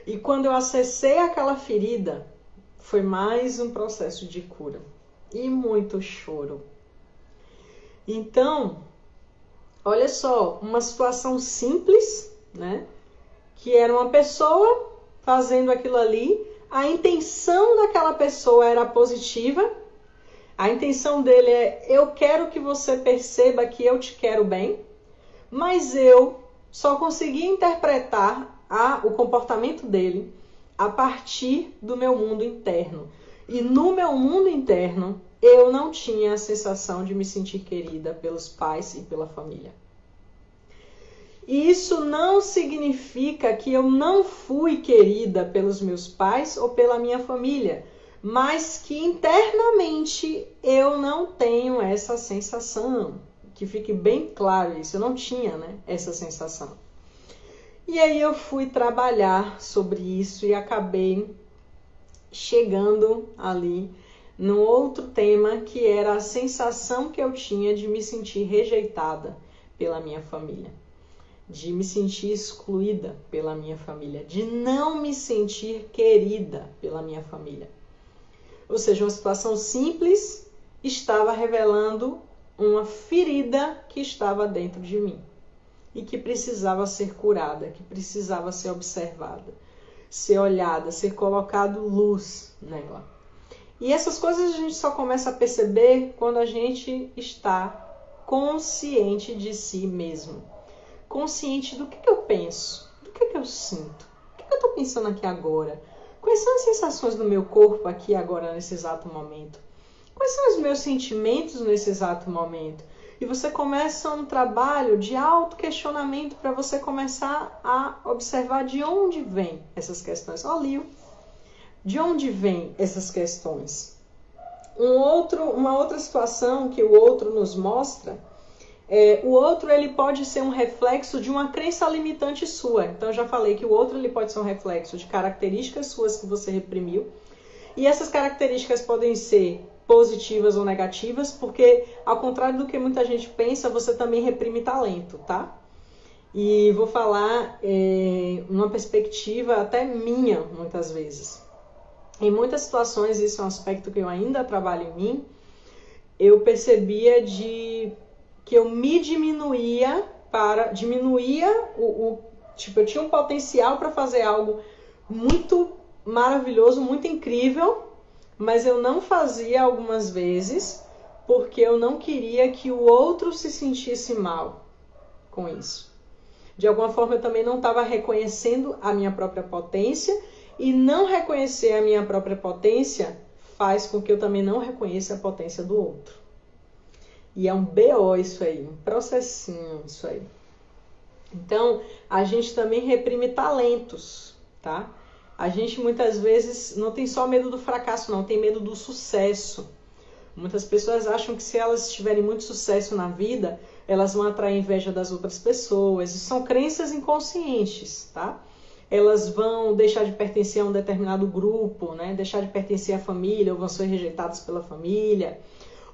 E quando eu acessei aquela ferida, foi mais um processo de cura e muito choro. Então, olha só, uma situação simples, né? Que era uma pessoa fazendo aquilo ali, a intenção daquela pessoa era positiva, a intenção dele é, eu quero que você perceba que eu te quero bem, mas eu só consegui interpretar o comportamento dele a partir do meu mundo interno. E no meu mundo interno, eu não tinha a sensação de me sentir querida pelos pais e pela família. Isso não significa que eu não fui querida pelos meus pais ou pela minha família, mas que internamente eu não tenho essa sensação. Que fique bem claro isso, eu não tinha, né, essa sensação. E aí eu fui trabalhar sobre isso e acabei chegando ali num outro tema que era a sensação que eu tinha de me sentir rejeitada pela minha família, de me sentir excluída pela minha família, de não me sentir querida pela minha família. Ou seja, uma situação simples estava revelando uma ferida que estava dentro de mim e que precisava ser curada, que precisava ser observada, ser olhada, ser colocado luz nela. E essas coisas a gente só começa a perceber quando a gente está consciente de si mesmo. Consciente do que eu penso, do que eu sinto, o que eu estou pensando aqui agora, quais são as sensações do meu corpo aqui agora nesse exato momento, quais são os meus sentimentos nesse exato momento. e você começa um trabalho de autoquestionamento para você começar a observar de onde vêm essas questões. Ó, Lio, de onde vêm essas questões? Uma outra situação que o outro nos mostra, o outro ele pode ser um reflexo de uma crença limitante sua. Então eu já falei que o outro ele pode ser um reflexo de características suas que você reprimiu. E essas características podem ser positivas ou negativas, porque ao contrário do que muita gente pensa, você também reprime talento, tá? E vou falar numa perspectiva até minha, muitas vezes. Em muitas situações, isso é um aspecto que eu ainda trabalho em mim, eu percebia que eu me diminuía tipo, eu tinha um potencial para fazer algo muito maravilhoso, muito incrível, mas eu não fazia algumas vezes porque eu não queria que o outro se sentisse mal com isso. De alguma forma eu também não estava reconhecendo a minha própria potência, e não reconhecer a minha própria potência faz com que eu também não reconheça a potência do outro. E é um BO isso aí, um processinho isso aí. Então, a gente também reprime talentos, tá? A gente muitas vezes não tem só medo do fracasso, não, tem medo do sucesso. Muitas pessoas acham que se elas tiverem muito sucesso na vida, elas vão atrair inveja das outras pessoas. Isso são crenças inconscientes, tá? Elas vão deixar de pertencer a um determinado grupo, né? Deixar de pertencer à família, ou vão ser rejeitadas pela família.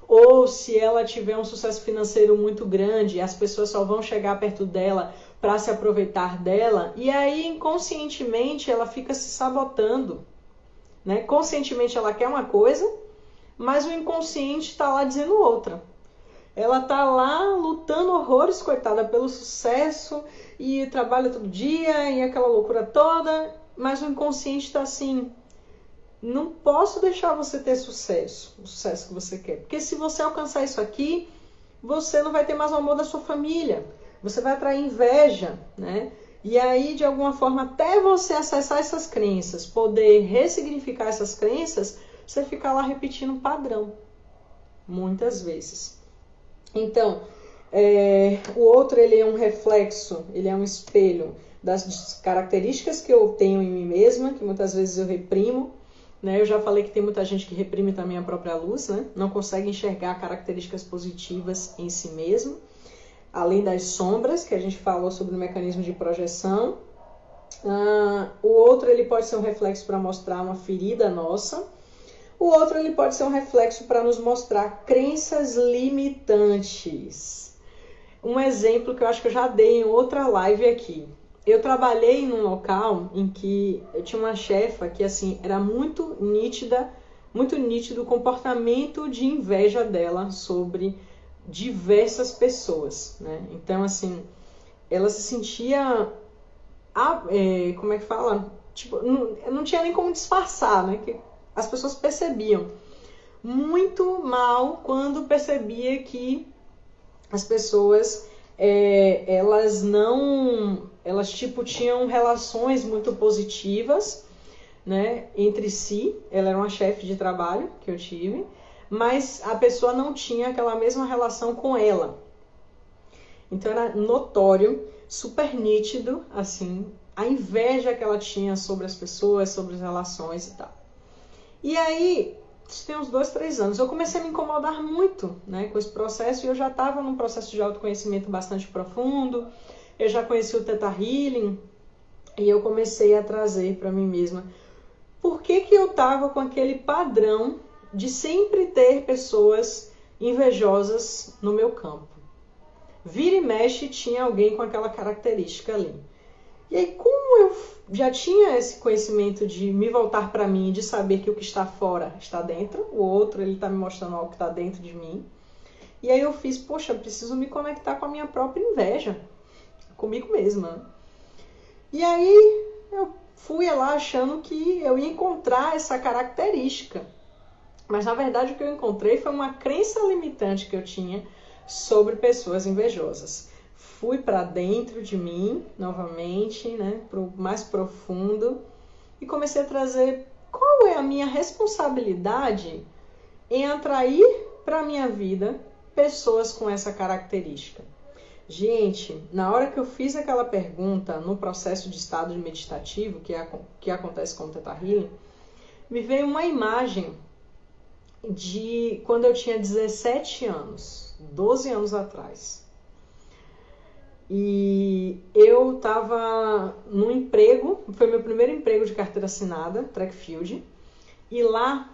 Ou se ela tiver um sucesso financeiro muito grande, as pessoas só vão chegar perto dela para se aproveitar dela, e aí inconscientemente ela fica se sabotando, né? Conscientemente ela quer uma coisa, mas o inconsciente está lá dizendo outra. Ela está lá lutando horrores, coitada, pelo sucesso, e trabalha todo dia, e aquela loucura toda, mas o inconsciente está assim: não posso deixar você ter sucesso, o sucesso que você quer. Porque se você alcançar isso aqui, você não vai ter mais o amor da sua família. Você vai atrair inveja, né? E aí, de alguma forma, até você acessar essas crenças, poder ressignificar essas crenças, você fica lá repetindo um padrão. Muitas vezes. Então, o outro ele é um reflexo, ele é um espelho das características que eu tenho em mim mesma, que muitas vezes eu reprimo. Né? Eu já falei que tem muita gente que reprime também a própria luz, né? Não consegue enxergar características positivas em si mesmo. Além das sombras, que a gente falou sobre o mecanismo de projeção. O outro ele pode ser um reflexo para mostrar uma ferida nossa. O outro ele pode ser um reflexo para nos mostrar crenças limitantes. Um exemplo que eu acho que eu já dei em outra live aqui. Eu trabalhei num local em que eu tinha uma chefa que assim era muito nítido o comportamento de inveja dela sobre diversas pessoas, né? Então assim, ela se sentia, como é que fala? Tipo, não tinha nem como disfarçar, né? Que as pessoas percebiam muito mal quando percebia que as pessoas elas tipo tinham relações muito positivas, né, entre si. Ela era uma chefe de trabalho que eu tive, mas a pessoa não tinha aquela mesma relação com ela. Então era notório, super nítido, assim, a inveja que ela tinha sobre as pessoas, sobre as relações e tal. E aí, isso tem uns 2, 3 anos, eu comecei a me incomodar muito, né, com esse processo, e eu já estava num processo de autoconhecimento bastante profundo, eu já conheci o Theta Healing, e eu comecei a trazer para mim mesma por que eu estava com aquele padrão de sempre ter pessoas invejosas no meu campo. Vira e mexe tinha alguém com aquela característica ali. E aí, como eu já tinha esse conhecimento de me voltar para mim, de saber que o que está fora está dentro, o outro ele está me mostrando algo que está dentro de mim. E aí eu fiz, poxa, preciso me conectar com a minha própria inveja, comigo mesma. E aí eu fui lá achando que eu ia encontrar essa característica. Mas na verdade o que eu encontrei foi uma crença limitante que eu tinha sobre pessoas invejosas. Fui para dentro de mim, novamente, né, para o mais profundo, e comecei a trazer qual é a minha responsabilidade em atrair para a minha vida pessoas com essa característica? Gente, na hora que eu fiz aquela pergunta no processo de estado meditativo, que acontece com o Theta Healing, me veio uma imagem de quando eu tinha 17 anos, 12 anos atrás. E eu estava num emprego, foi meu primeiro emprego de carteira assinada, track field, e lá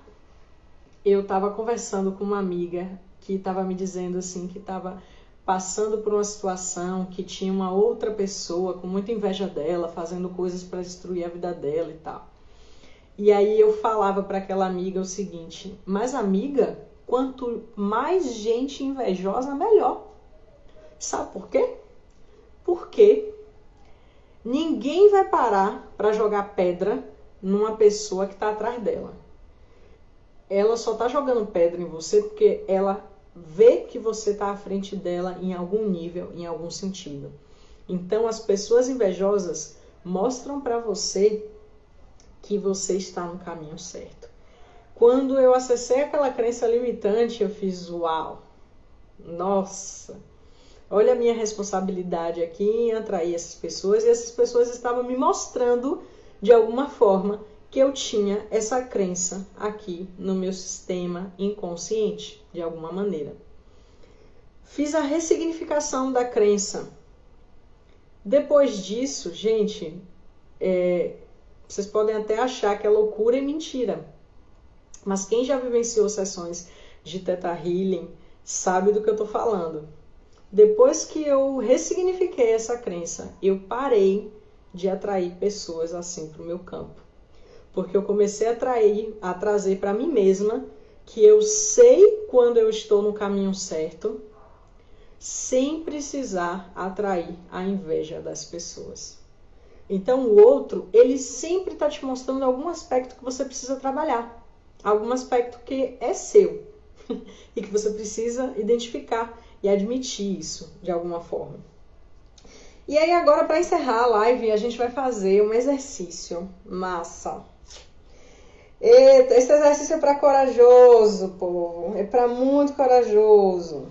eu estava conversando com uma amiga que estava me dizendo assim, que estava passando por uma situação, que tinha uma outra pessoa com muita inveja dela, fazendo coisas para destruir a vida dela e tal. E aí eu falava para aquela amiga o seguinte: mas amiga, quanto mais gente invejosa, melhor. Sabe por quê? Porque ninguém vai parar para jogar pedra numa pessoa que está atrás dela. Ela só está jogando pedra em você porque ela vê que você está à frente dela em algum nível, em algum sentido. Então, as pessoas invejosas mostram para você que você está no caminho certo. Quando eu acessei aquela crença limitante, eu fiz uau, nossa, olha a minha responsabilidade aqui em atrair essas pessoas, e essas pessoas estavam me mostrando de alguma forma que eu tinha essa crença aqui no meu sistema inconsciente, de alguma maneira. Fiz a ressignificação da crença. Depois disso, gente, vocês podem até achar que é loucura e mentira, mas quem já vivenciou sessões de Theta Healing sabe do que eu estou falando. Depois que eu ressignifiquei essa crença, eu parei de atrair pessoas assim para o meu campo. Porque eu comecei a trazer para mim mesma que eu sei quando eu estou no caminho certo, sem precisar atrair a inveja das pessoas. Então o outro, ele sempre está te mostrando algum aspecto que você precisa trabalhar. Algum aspecto que é seu e que você precisa identificar e admitir isso de alguma forma. E aí agora, para encerrar a live, a gente vai fazer um exercício massa. Eita, esse exercício é para corajoso, povo. É para muito corajoso.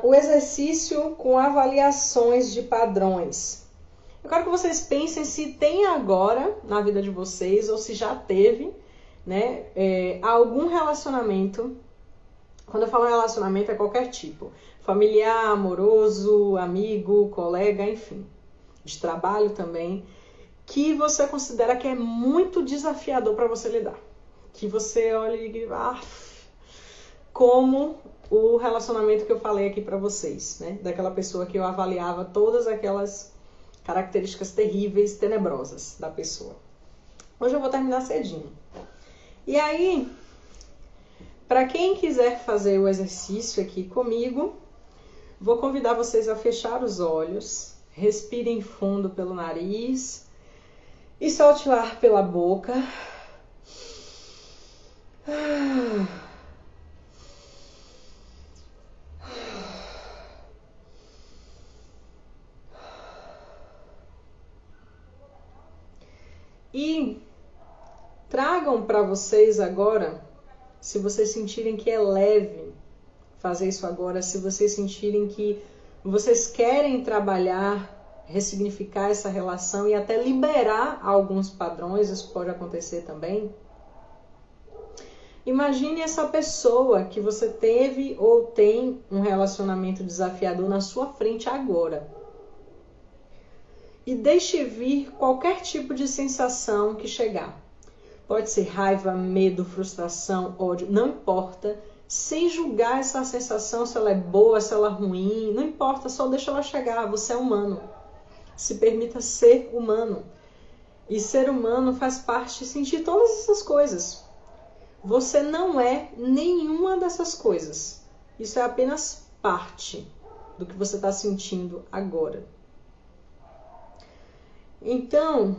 O exercício com avaliações de padrões. Eu quero que vocês pensem se tem agora na vida de vocês, ou se já teve, né, algum relacionamento. Quando eu falo relacionamento, é qualquer tipo. Familiar, amoroso, amigo, colega, enfim. De trabalho também. Que você considera que é muito desafiador para você lidar. Que você olha e como o relacionamento que eu falei aqui para vocês, né? Daquela pessoa que eu avaliava todas aquelas características terríveis, tenebrosas da pessoa. Hoje eu vou terminar cedinho. E aí, para quem quiser fazer o exercício aqui comigo, vou convidar vocês a fechar os olhos, respirem fundo pelo nariz e solte o ar pela boca. E tragam para vocês agora, se vocês sentirem que é leve fazer isso agora, se vocês sentirem que vocês querem trabalhar, ressignificar essa relação e até liberar alguns padrões, isso pode acontecer também. Imagine essa pessoa que você teve ou tem um relacionamento desafiador na sua frente agora. E deixe vir qualquer tipo de sensação que chegar. Pode ser raiva, medo, frustração, ódio, não importa. Sem julgar essa sensação, se ela é boa, se ela é ruim, não importa, só deixa ela chegar. Você é humano. Se permita ser humano. E ser humano faz parte de sentir todas essas coisas. Você não é nenhuma dessas coisas. Isso é apenas parte do que você está sentindo agora. Então,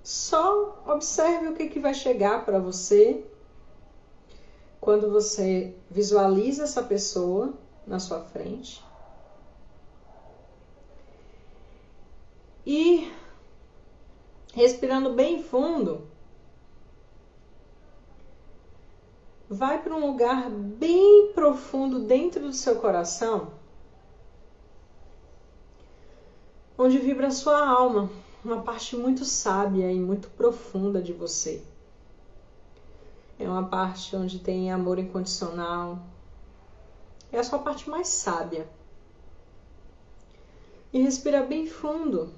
só observe o que vai chegar para você quando você visualiza essa pessoa na sua frente. E, respirando bem fundo, vai para um lugar bem profundo dentro do seu coração, onde vibra a sua alma, uma parte muito sábia e muito profunda de você. É uma parte onde tem amor incondicional. É a sua parte mais sábia. E respira bem fundo.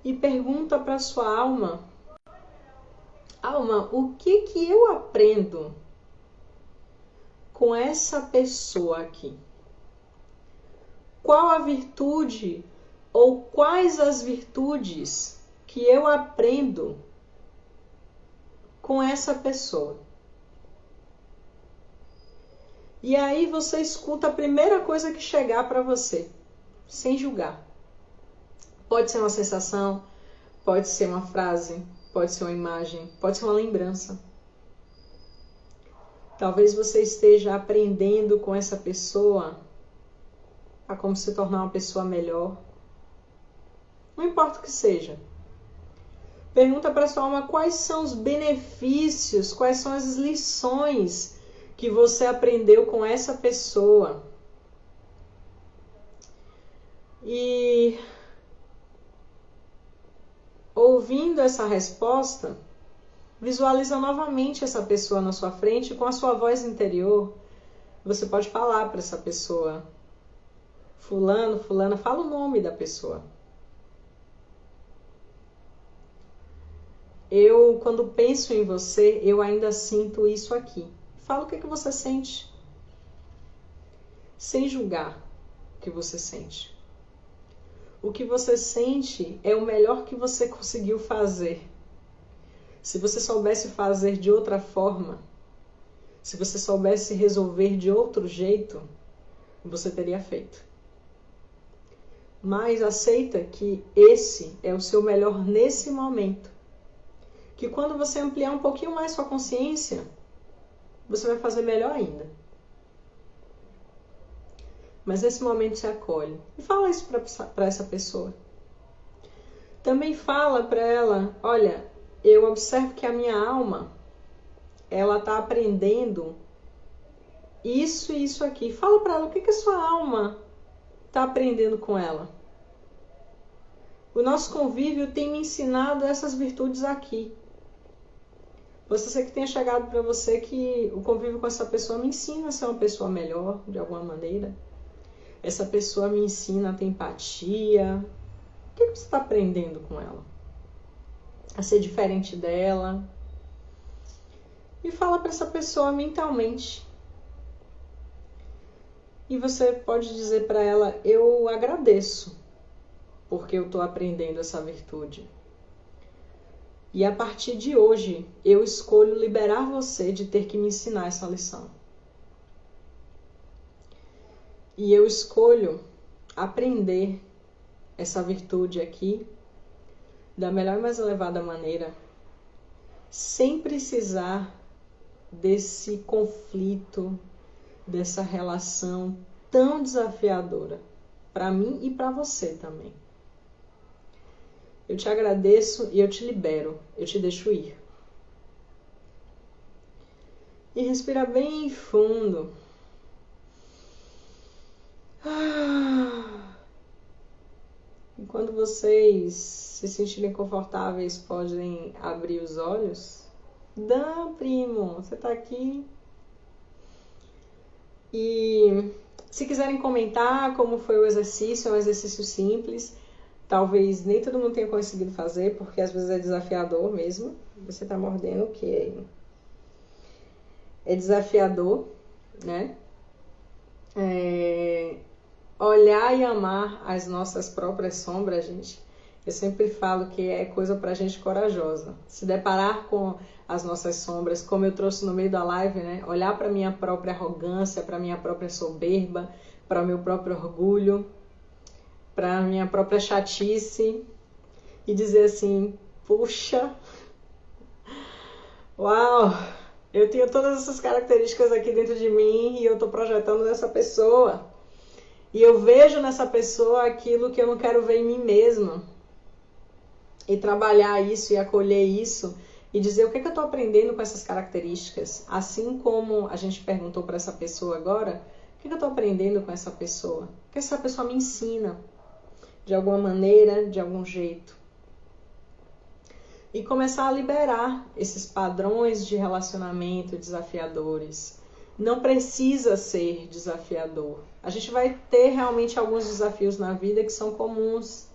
E pergunta para sua alma: alma, o que eu aprendo com essa pessoa aqui? Qual a virtude ou quais as virtudes que eu aprendo com essa pessoa? E aí você escuta a primeira coisa que chegar para você, sem julgar. Pode ser uma sensação, pode ser uma frase, pode ser uma imagem, pode ser uma lembrança. Talvez você esteja aprendendo com essa pessoa a como se tornar uma pessoa melhor. Não importa o que seja. Pergunta para sua alma quais são os benefícios, quais são as lições que você aprendeu com essa pessoa. E ouvindo essa resposta, visualiza novamente essa pessoa na sua frente com a sua voz interior. Você pode falar para essa pessoa: fulano, fulana, fala o nome da pessoa. Eu, quando penso em você, eu ainda sinto isso aqui. Fala o que você sente. Sem julgar o que você sente. O que você sente é o melhor que você conseguiu fazer. Se você soubesse fazer de outra forma, se você soubesse resolver de outro jeito, você teria feito. Mas aceita que esse é o seu melhor nesse momento. Que quando você ampliar um pouquinho mais sua consciência, você vai fazer melhor ainda. Mas nesse momento você acolhe. E fala isso para essa pessoa. Também fala para ela: olha, eu observo que a minha alma, ela está aprendendo isso e isso aqui. Fala para ela o que a sua alma está aprendendo com ela. O nosso convívio tem me ensinado essas virtudes aqui. Você sei que tenha chegado para você que o convívio com essa pessoa me ensina a ser uma pessoa melhor, de alguma maneira. Essa pessoa me ensina a ter empatia. O que você está aprendendo com ela? A ser diferente dela. E fala para essa pessoa mentalmente. E você pode dizer para ela: eu agradeço porque eu estou aprendendo essa virtude. E a partir de hoje, eu escolho liberar você de ter que me ensinar essa lição. E eu escolho aprender essa virtude aqui da melhor e mais elevada maneira, sem precisar desse conflito, dessa relação tão desafiadora para mim e para você também. Eu te agradeço e eu te libero, eu te deixo ir. E respira bem fundo. E quando vocês se sentirem confortáveis, podem abrir os olhos. Dan, primo, você tá aqui? E se quiserem comentar como foi o exercício, é um exercício simples. Talvez nem todo mundo tenha conseguido fazer, porque às vezes é desafiador mesmo. Você tá mordendo o quê? É desafiador, né? Olhar e amar as nossas próprias sombras, gente. Eu sempre falo que é coisa pra gente corajosa. Se deparar com as nossas sombras, como eu trouxe no meio da live, né? Olhar pra minha própria arrogância, pra minha própria soberba, para o meu próprio orgulho, para minha própria chatice e dizer assim: puxa, uau, eu tenho todas essas características aqui dentro de mim e eu tô projetando nessa pessoa. E eu vejo nessa pessoa aquilo que eu não quero ver em mim mesma. E trabalhar isso e acolher isso e dizer o que é que eu estou aprendendo com essas características, assim como a gente perguntou para essa pessoa agora, o que é que eu estou aprendendo com essa pessoa? O que essa pessoa me ensina, de alguma maneira, de algum jeito. E começar a liberar esses padrões de relacionamento desafiadores. Não precisa ser desafiador. A gente vai ter realmente alguns desafios na vida que são comuns,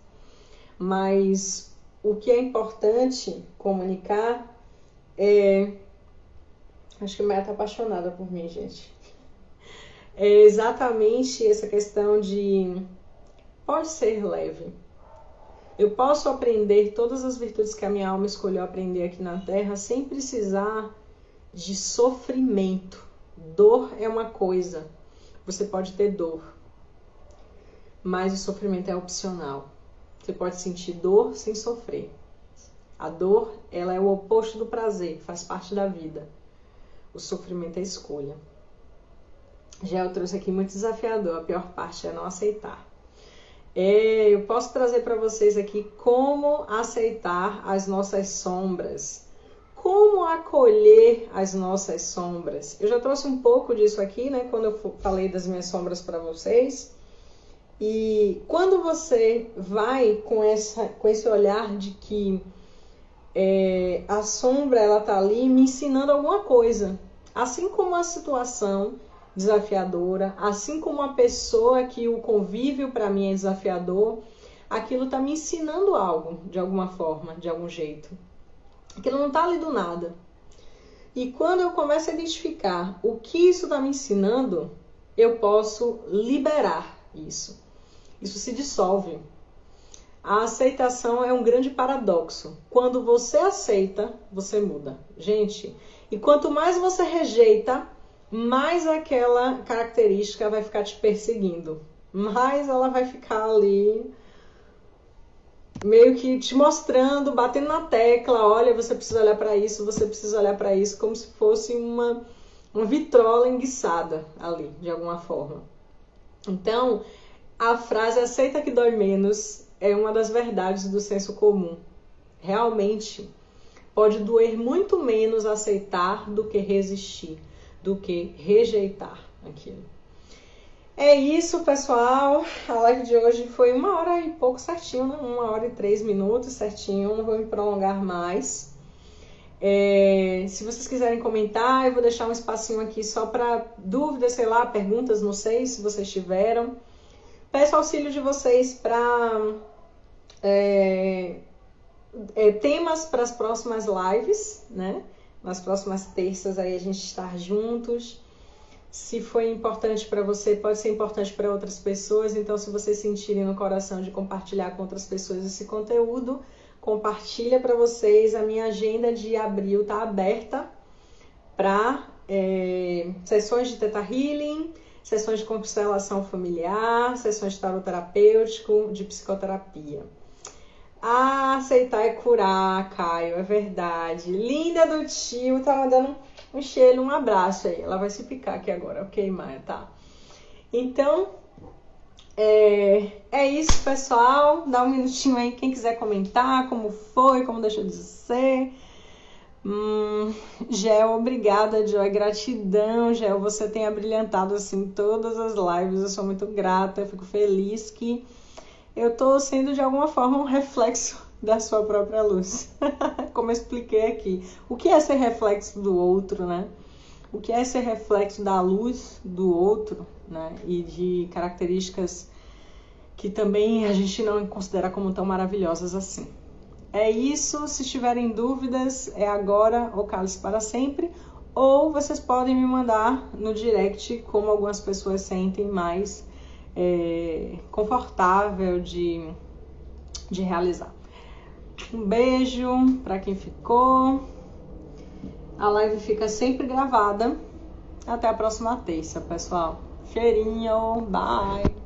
mas o que é importante comunicar é... Acho que a Maia tá apaixonada por mim, gente. É exatamente essa questão de... Pode ser leve. Eu posso aprender todas as virtudes que a minha alma escolheu aprender aqui na Terra sem precisar de sofrimento. Dor é uma coisa. Você pode ter dor, mas o sofrimento é opcional. Você pode sentir dor sem sofrer. A dor, ela é o oposto do prazer, faz parte da vida. O sofrimento é escolha. Já eu trouxe aqui muito desafiador, a pior parte é não aceitar. Eu posso trazer para vocês aqui como aceitar as nossas sombras, como acolher as nossas sombras. Eu já trouxe um pouco disso aqui, né, quando eu falei das minhas sombras para vocês. E quando você vai com esse olhar de que a sombra ela tá ali me ensinando alguma coisa, assim como a situação desafiadora, assim como a pessoa que o convívio para mim é desafiador, aquilo está me ensinando algo, de alguma forma, de algum jeito. Aquilo não está ali do nada. E quando eu começo a identificar o que isso está me ensinando, eu posso liberar isso. Isso se dissolve. A aceitação é um grande paradoxo. Quando você aceita, você muda. Gente, e quanto mais você rejeita, mais aquela característica vai ficar te perseguindo. Mais ela vai ficar ali, meio que te mostrando, batendo na tecla. Olha, você precisa olhar para isso, você precisa olhar para isso, como se fosse uma vitrola enguiçada ali, de alguma forma. Então, a frase aceita que dói menos é uma das verdades do senso comum. Realmente, pode doer muito menos aceitar do que resistir, do que rejeitar aquilo. É isso, pessoal. A live de hoje foi 1h e pouco certinho, né? 1h e 3 certinho. Não vou me prolongar mais. Se vocês quiserem comentar, eu vou deixar um espacinho aqui só para dúvidas, sei lá, perguntas, não sei se vocês tiveram. Peço auxílio de vocês para temas para as próximas lives, né? Nas próximas terças aí a gente estar juntos. Se foi importante para você, pode ser importante para outras pessoas. Então, se vocês sentirem no coração de compartilhar com outras pessoas esse conteúdo, compartilha para vocês. A minha agenda de abril está aberta para sessões de Theta Healing, sessões de constelação familiar, sessões de tarot terapêutico, de psicoterapia. Aceitar é curar, Caio, é verdade. Linda do tio, tá mandando um cheiro, um abraço aí. Ela vai se picar aqui agora, ok, Maia, tá? Então, é isso, pessoal. Dá um minutinho aí, quem quiser comentar, como foi, como deixou de ser. Gel, obrigada, Joy, gratidão, Gel. Você tem abrilhantado, assim, todas as lives. Eu sou muito grata, eu fico feliz que eu tô sendo, de alguma forma, um reflexo da sua própria luz. Como eu expliquei aqui. O que é ser reflexo do outro, né? O que é ser reflexo da luz do outro, né? E de características que também a gente não considera como tão maravilhosas assim. É isso. Se tiverem dúvidas, é agora ou cale-se para sempre. Ou vocês podem me mandar no direct, como algumas pessoas sentem mais confortável de realizar. Um beijo para quem ficou. A live fica sempre gravada. Até a próxima terça, pessoal. Cheirinho, bye!